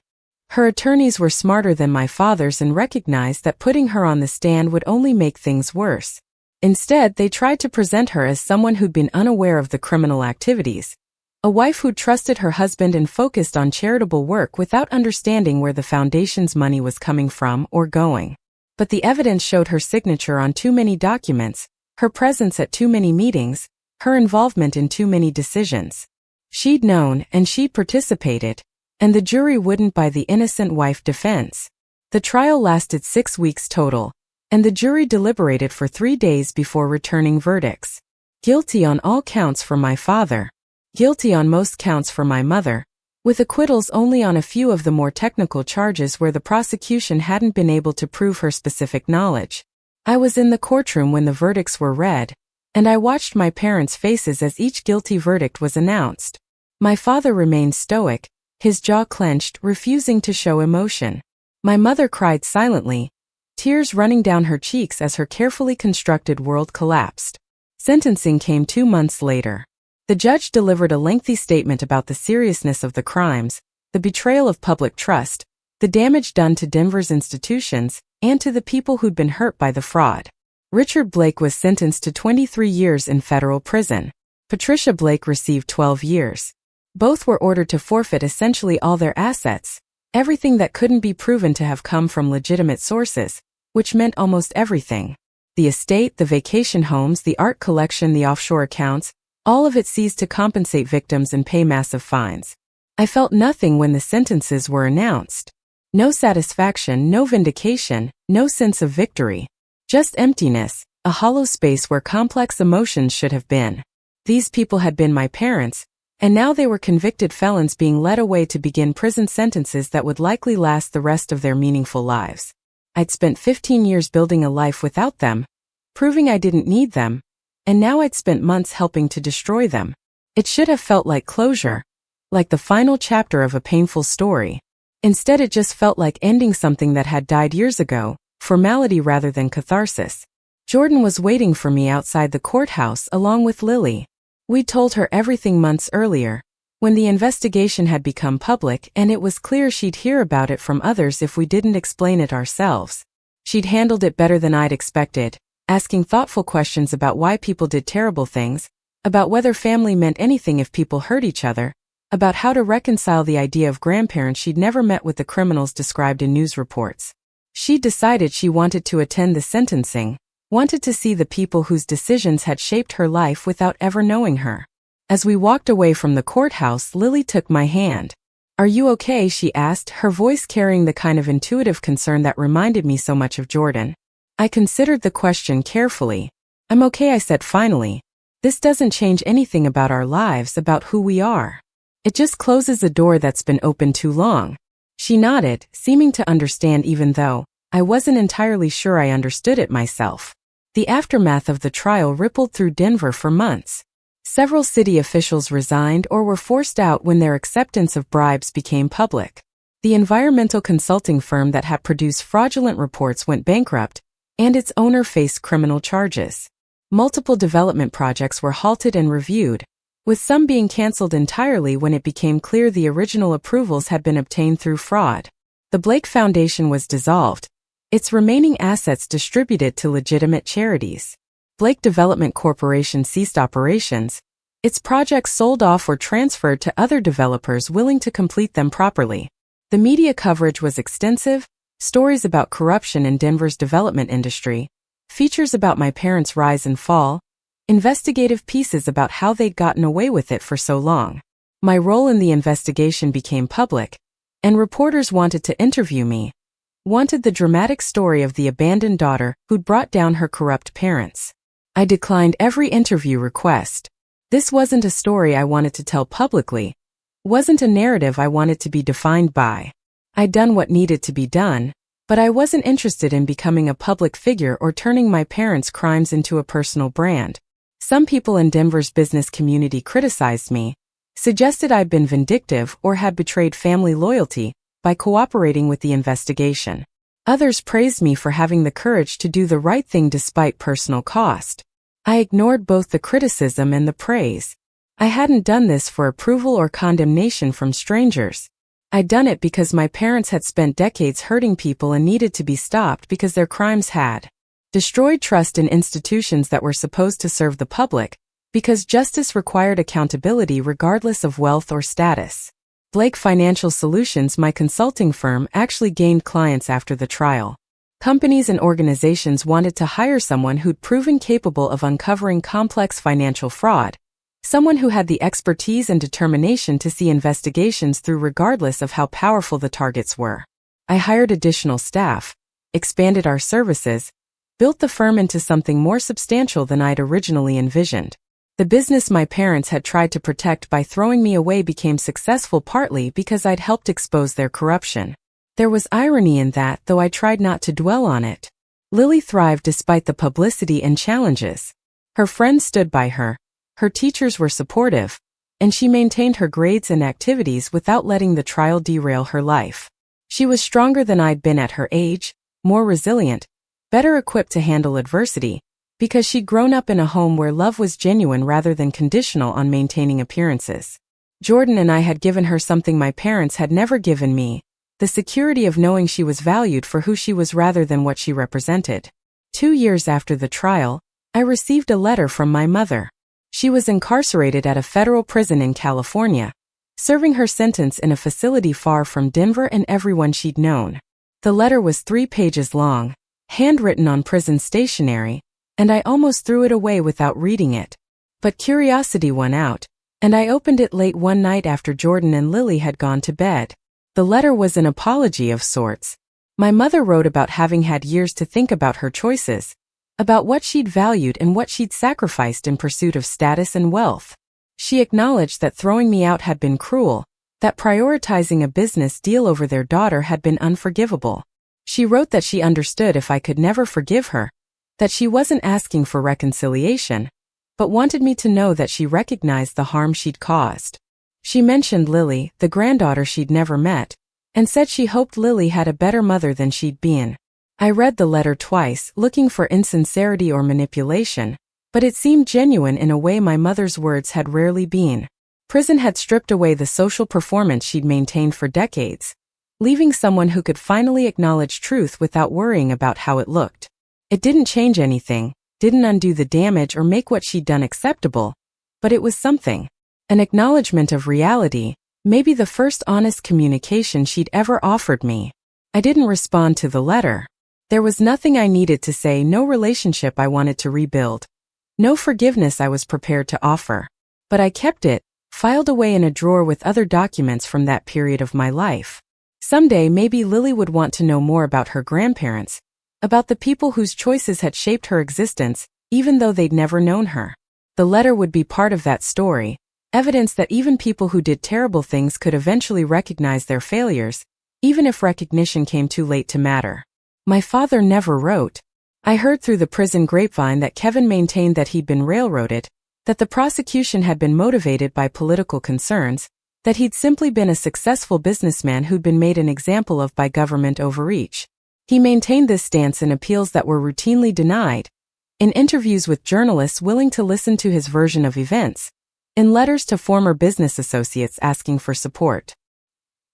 Her attorneys were smarter than my father's and recognized that putting her on the stand would only make things worse. Instead, they tried to present her as someone who'd been unaware of the criminal activities, a wife who trusted her husband and focused on charitable work without understanding where the foundation's money was coming from or going. But the evidence showed her signature on too many documents, her presence at too many meetings, her involvement in too many decisions. She'd known and she'd participated, and the jury wouldn't buy the innocent wife defense. The trial lasted 6 weeks total, and the jury deliberated for 3 days before returning verdicts. Guilty on all counts for my father. Guilty on most counts for my mother, with acquittals only on a few of the more technical charges where the prosecution hadn't been able to prove her specific knowledge. I was in the courtroom when the verdicts were read, and I watched my parents' faces as each guilty verdict was announced. My father remained stoic, his jaw clenched, refusing to show emotion. My mother cried silently, tears running down her cheeks as her carefully constructed world collapsed. Sentencing came 2 months later. The judge delivered a lengthy statement about the seriousness of the crimes, the betrayal of public trust, the damage done to Denver's institutions, and to the people who'd been hurt by the fraud. Richard Blake was sentenced to 23 years in federal prison. Patricia Blake received 12 years. Both were ordered to forfeit essentially all their assets, everything that couldn't be proven to have come from legitimate sources, which meant almost everything. The estate, the vacation homes, the art collection, the offshore accounts, all of it seized to compensate victims and pay massive fines. I felt nothing when the sentences were announced. No satisfaction, no vindication, no sense of victory. Just emptiness, a hollow space where complex emotions should have been. These people had been my parents, and now they were convicted felons being led away to begin prison sentences that would likely last the rest of their meaningful lives. I'd spent 15 years building a life without them, proving I didn't need them, and now I'd spent months helping to destroy them. It should have felt like closure, like the final chapter of a painful story. Instead, it just felt like ending something that had died years ago, formality rather than catharsis. Jordan was waiting for me outside the courthouse along with Lily. We'd told her everything months earlier, when the investigation had become public and it was clear she'd hear about it from others if we didn't explain it ourselves. She'd handled it better than I'd expected, asking thoughtful questions about why people did terrible things, about whether family meant anything if people hurt each other, about how to reconcile the idea of grandparents she'd never met with the criminals described in news reports. She'd decided she wanted to attend the sentencing, wanted to see the people whose decisions had shaped her life without ever knowing her. As we walked away from the courthouse, Lily took my hand. "Are you okay?" she asked, her voice carrying the kind of intuitive concern that reminded me so much of Jordan. I considered the question carefully. "I'm okay," I said finally. "This doesn't change anything about our lives, about who we are. It just closes a door that's been open too long." She nodded, seeming to understand even though I wasn't entirely sure I understood it myself. The aftermath of the trial rippled through Denver for months. Several city officials resigned or were forced out when their acceptance of bribes became public. The environmental consulting firm that had produced fraudulent reports went bankrupt, and its owner faced criminal charges. Multiple development projects were halted and reviewed, with some being canceled entirely when it became clear the original approvals had been obtained through fraud. The Blake Foundation was dissolved, its remaining assets distributed to legitimate charities. Blake Development Corporation ceased operations, its projects sold off or transferred to other developers willing to complete them properly. The media coverage was extensive, stories about corruption in Denver's development industry, features about my parents' rise and fall, investigative pieces about how they'd gotten away with it for so long. My role in the investigation became public, and reporters wanted to interview me, wanted the dramatic story of the abandoned daughter who'd brought down her corrupt parents. I declined every interview request. This wasn't a story I wanted to tell publicly, wasn't a narrative I wanted to be defined by. I'd done what needed to be done, but I wasn't interested in becoming a public figure or turning my parents' crimes into a personal brand. Some people in Denver's business community criticized me, suggested I'd been vindictive or had betrayed family loyalty by cooperating with the investigation. Others praised me for having the courage to do the right thing despite personal cost. I ignored both the criticism and the praise. I hadn't done this for approval or condemnation from strangers. I'd done it because my parents had spent decades hurting people and needed to be stopped because their crimes had destroyed trust in institutions that were supposed to serve the public, because justice required accountability regardless of wealth or status. Blake Financial Solutions, my consulting firm, actually gained clients after the trial. Companies and organizations wanted to hire someone who'd proven capable of uncovering complex financial fraud, someone who had the expertise and determination to see investigations through regardless of how powerful the targets were. I hired additional staff, expanded our services, built the firm into something more substantial than I'd originally envisioned. The business my parents had tried to protect by throwing me away became successful partly because I'd helped expose their corruption. There was irony in that, though I tried not to dwell on it. Lily thrived despite the publicity and challenges. Her friends stood by her, her teachers were supportive, and she maintained her grades and activities without letting the trial derail her life. She was stronger than I'd been at her age, more resilient, better equipped to handle adversity, because she'd grown up in a home where love was genuine rather than conditional on maintaining appearances. Jordan and I had given her something my parents had never given me, the security of knowing she was valued for who she was rather than what she represented. 2 years after the trial, I received a letter from my mother. She was incarcerated at a federal prison in California, serving her sentence in a facility far from Denver and everyone she'd known. The letter was 3 pages long, handwritten on prison stationery, and I almost threw it away without reading it. But curiosity won out, and I opened it late one night after Jordan and Lily had gone to bed. The letter was an apology of sorts. My mother wrote about having had years to think about her choices, about what she'd valued and what she'd sacrificed in pursuit of status and wealth. She acknowledged that throwing me out had been cruel, that prioritizing a business deal over their daughter had been unforgivable. She wrote that she understood if I could never forgive her, that she wasn't asking for reconciliation, but wanted me to know that she recognized the harm she'd caused. She mentioned Lily, the granddaughter she'd never met, and said she hoped Lily had a better mother than she'd been. I read the letter twice, looking for insincerity or manipulation, but it seemed genuine in a way my mother's words had rarely been. Prison had stripped away the social performance she'd maintained for decades, leaving someone who could finally acknowledge truth without worrying about how it looked. It didn't change anything, didn't undo the damage or make what she'd done acceptable, but it was something. An acknowledgement of reality, maybe the first honest communication she'd ever offered me. I didn't respond to the letter. There was nothing I needed to say, no relationship I wanted to rebuild, no forgiveness I was prepared to offer. But I kept it, filed away in a drawer with other documents from that period of my life. Someday maybe Lily would want to know more about her grandparents, about the people whose choices had shaped her existence, even though they'd never known her. The letter would be part of that story, evidence that even people who did terrible things could eventually recognize their failures, even if recognition came too late to matter. My father never wrote. I heard through the prison grapevine that Kevin maintained that he'd been railroaded, that the prosecution had been motivated by political concerns, that he'd simply been a successful businessman who'd been made an example of by government overreach. He maintained this stance in appeals that were routinely denied, in interviews with journalists willing to listen to his version of events, in letters to former business associates asking for support.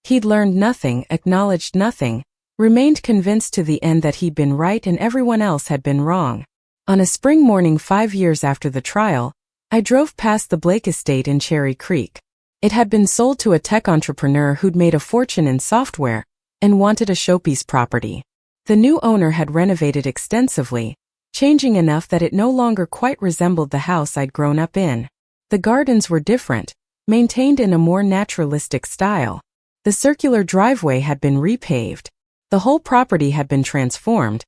He'd learned nothing, acknowledged nothing, remained convinced to the end that he'd been right and everyone else had been wrong. On a spring morning 5 years after the trial, I drove past the Blake estate in Cherry Creek. It had been sold to a tech entrepreneur who'd made a fortune in software and wanted a showpiece property. The new owner had renovated extensively, changing enough that it no longer quite resembled the house I'd grown up in. The gardens were different, maintained in a more naturalistic style. The circular driveway had been repaved. The whole property had been transformed,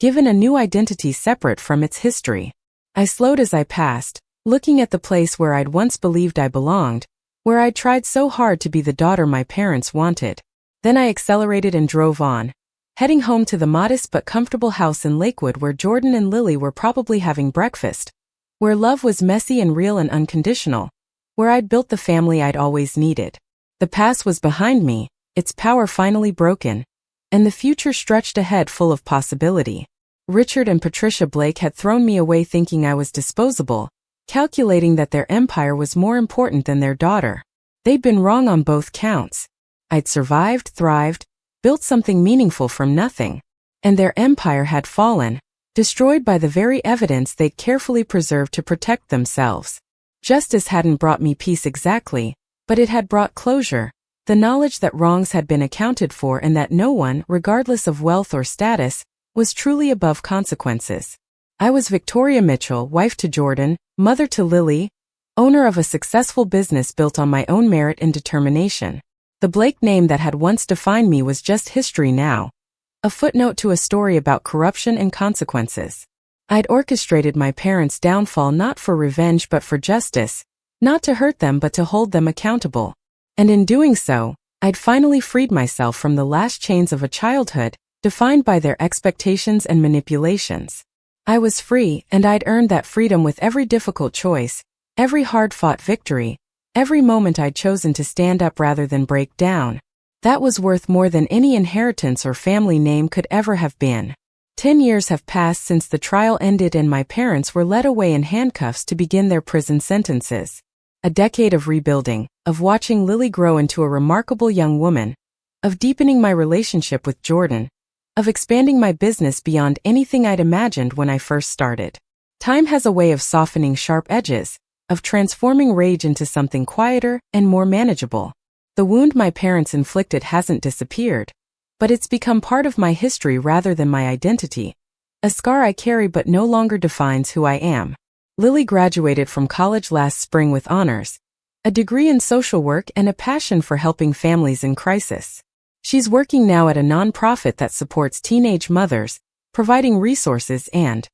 given a new identity separate from its history. I slowed as I passed, looking at the place where I'd once believed I belonged, where I'd tried so hard to be the daughter my parents wanted. Then I accelerated and drove on, heading home to the modest but comfortable house in Lakewood where Jordan and Lily were probably having breakfast, where love was messy and real and unconditional, where I'd built the family I'd always needed. The past was behind me, its power finally broken, and the future stretched ahead full of possibility. Richard and Patricia Blake had thrown me away thinking I was disposable, calculating that their empire was more important than their daughter. They'd been wrong on both counts. I'd survived, thrived, built something meaningful from nothing, and their empire had fallen, destroyed by the very evidence they'd carefully preserved to protect themselves. Justice hadn't brought me peace exactly, but it had brought closure, the knowledge that wrongs had been accounted for and that no one, regardless of wealth or status, was truly above consequences. I was Victoria Mitchell, wife to Jordan, mother to Lily, owner of a successful business built on my own merit and determination. The Blake name that had once defined me was just history now, a footnote to a story about corruption and consequences. I'd orchestrated my parents' downfall not for revenge but for justice, not to hurt them but to hold them accountable. And in doing so, I'd finally freed myself from the last chains of a childhood, defined by their expectations and manipulations. I was free, and I'd earned that freedom with every difficult choice, every hard-fought victory, every moment I'd chosen to stand up rather than break down. That was worth more than any inheritance or family name could ever have been. 10 years have passed since the trial ended and my parents were led away in handcuffs to begin their prison sentences. A decade of rebuilding, of watching Lily grow into a remarkable young woman, of deepening my relationship with Jordan, of expanding my business beyond anything I'd imagined when I first started. Time has a way of softening sharp edges, of transforming rage into something quieter and more manageable. The wound my parents inflicted hasn't disappeared, but it's become part of my history rather than my identity, a scar I carry but no longer defines who I am. Lily graduated from college last spring with honors, a degree in social work and a passion for helping families in crisis. She's working now at a nonprofit that supports teenage mothers, providing resources and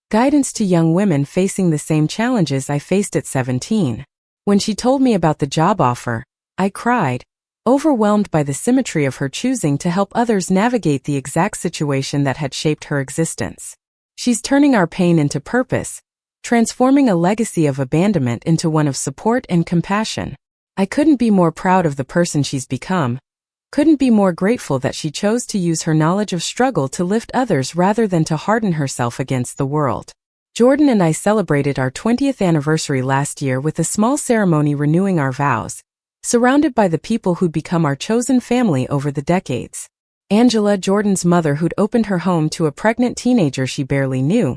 guidance to young women facing the same challenges I faced at 17. When she told me about the job offer, I cried, overwhelmed by the symmetry of her choosing to help others navigate the exact situation that had shaped her existence. She's turning our pain into purpose, transforming a legacy of abandonment into one of support and compassion. I couldn't be more proud of the person she's become, Couldn't be more grateful that she chose to use her knowledge of struggle to lift others rather than to harden herself against the world. Jordan and I celebrated our 20th anniversary last year with a small ceremony renewing our vows, surrounded by the people who'd become our chosen family over the decades. Angela, Jordan's mother who'd opened her home to a pregnant teenager she barely knew,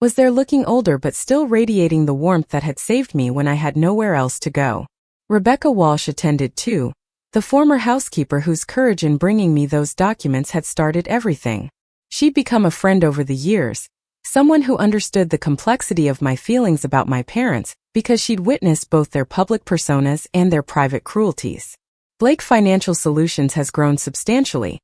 was there looking older but still radiating the warmth that had saved me when I had nowhere else to go. Rebecca Walsh attended too, the former housekeeper whose courage in bringing me those documents had started everything. She'd become a friend over the years, someone who understood the complexity of my feelings about my parents because she'd witnessed both their public personas and their private cruelties. Blake Financial Solutions has grown substantially,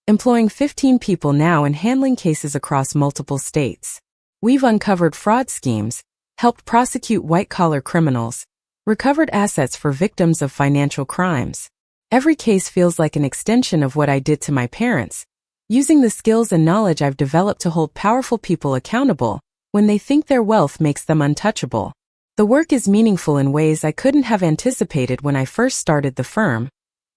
employing 15 people now and handling cases across multiple states. We've uncovered fraud schemes, helped prosecute white-collar criminals, recovered assets for victims of financial crimes. Every case feels like an extension of what I did to my parents, using the skills and knowledge I've developed to hold powerful people accountable when they think their wealth makes them untouchable. The work is meaningful in ways I couldn't have anticipated when I first started the firm,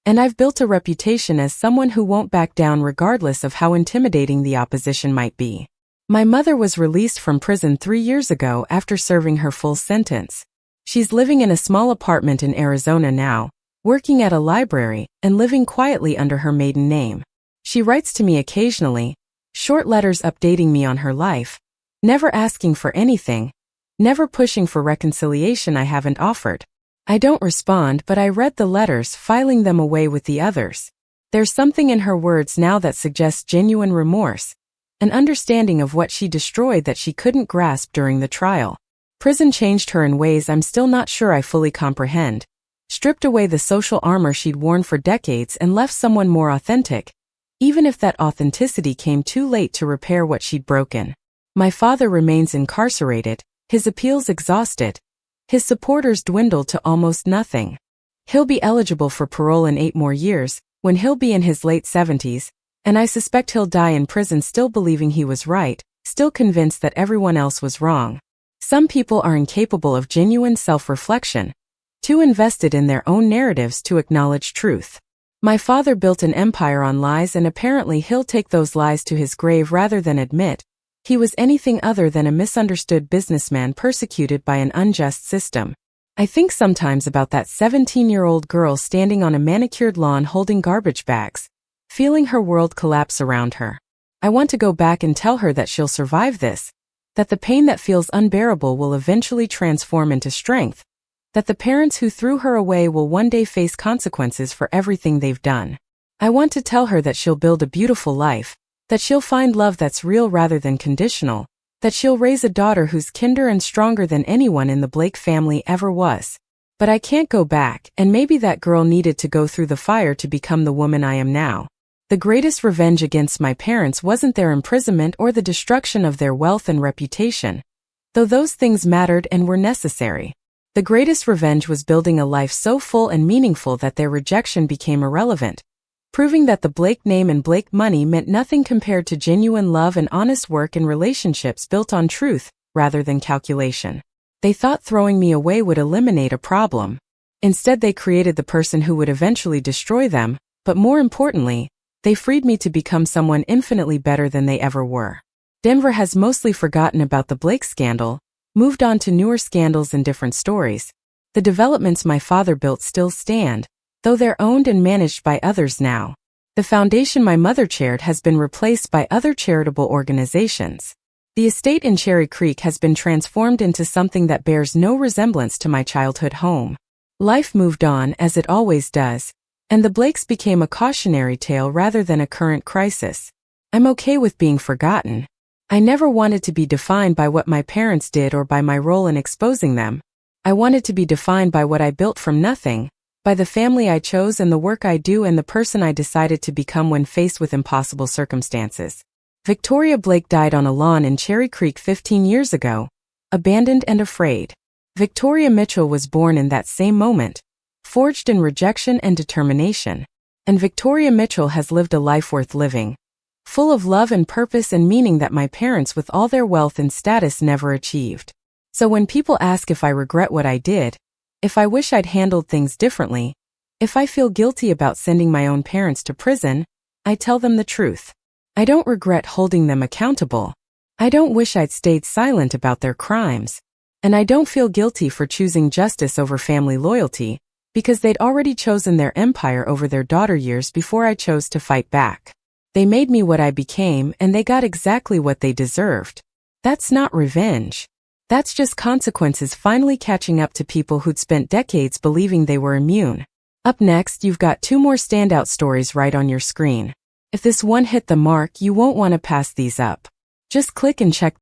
and I've built a reputation as someone who won't back down regardless of how intimidating the opposition might be. My mother was released from prison 3 years ago after serving her full sentence. She's living in a small apartment in Arizona now, working at a library, and living quietly under her maiden name. She writes to me occasionally, short letters updating me on her life, never asking for anything, never pushing for reconciliation I haven't offered. I don't respond, but I read the letters, filing them away with the others. There's something in her words now that suggests genuine remorse, an understanding of what she destroyed that she couldn't grasp during the trial. Prison changed her in ways I'm still not sure I fully comprehend, stripped away the social armor she'd worn for decades and left someone more authentic, even if that authenticity came too late to repair what she'd broken. My father remains incarcerated, his appeals exhausted, his supporters dwindled to almost nothing. He'll be eligible for parole in 8 more years, when he'll be in his late 70s, and I suspect he'll die in prison still believing he was right, still convinced that everyone else was wrong. Some people are incapable of genuine self-reflection, too invested in their own narratives to acknowledge truth. My father built an empire on lies, and apparently he'll take those lies to his grave rather than admit he was anything other than a misunderstood businessman persecuted by an unjust system. I think sometimes about that 17-year-old girl standing on a manicured lawn holding garbage bags, feeling her world collapse around her. I want to go back and tell her that she'll survive this, that the pain that feels unbearable will eventually transform into strength, that the parents who threw her away will one day face consequences for everything they've done. I want to tell her that she'll build a beautiful life, that she'll find love that's real rather than conditional, that she'll raise a daughter who's kinder and stronger than anyone in the Blake family ever was. But I can't go back, and maybe that girl needed to go through the fire to become the woman I am now. The greatest revenge against my parents wasn't their imprisonment or the destruction of their wealth and reputation, though those things mattered and were necessary. The greatest revenge was building a life so full and meaningful that their rejection became irrelevant, proving that the Blake name and Blake money meant nothing compared to genuine love and honest work in relationships built on truth, rather than calculation. They thought throwing me away would eliminate a problem. Instead, they created the person who would eventually destroy them, but more importantly, they freed me to become someone infinitely better than they ever were. Denver has mostly forgotten about the Blake scandal, moved on to newer scandals and different stories. The developments my father built still stand, though they're owned and managed by others now. The foundation my mother chaired has been replaced by other charitable organizations. The estate in Cherry Creek has been transformed into something that bears no resemblance to my childhood home. Life moved on, as it always does, and the Blakes became a cautionary tale rather than a current crisis. I'm okay with being forgotten. I never wanted to be defined by what my parents did or by my role in exposing them. I wanted to be defined by what I built from nothing, by the family I chose and the work I do and the person I decided to become when faced with impossible circumstances. Victoria Blake died on a lawn in Cherry Creek 15 years ago, abandoned and afraid. Victoria Mitchell was born in that same moment, forged in rejection and determination. And Victoria Mitchell has lived a life worth living, full of love and purpose and meaning that my parents with all their wealth and status never achieved. So when people ask if I regret what I did, if I wish I'd handled things differently, If I feel guilty about sending my own parents to prison, I tell them the truth. I don't regret holding them accountable. I don't wish I'd stayed silent about their crimes. And I don't feel guilty for choosing justice over family loyalty, because they'd already chosen their empire over their daughter years before I chose to fight back. They made me what I became, and they got exactly what they deserved. That's not revenge. That's just consequences finally catching up to people who'd spent decades believing they were immune. Up next, you've got 2 more standout stories right on your screen. If this one hit the mark, you won't want to pass these up. Just click and check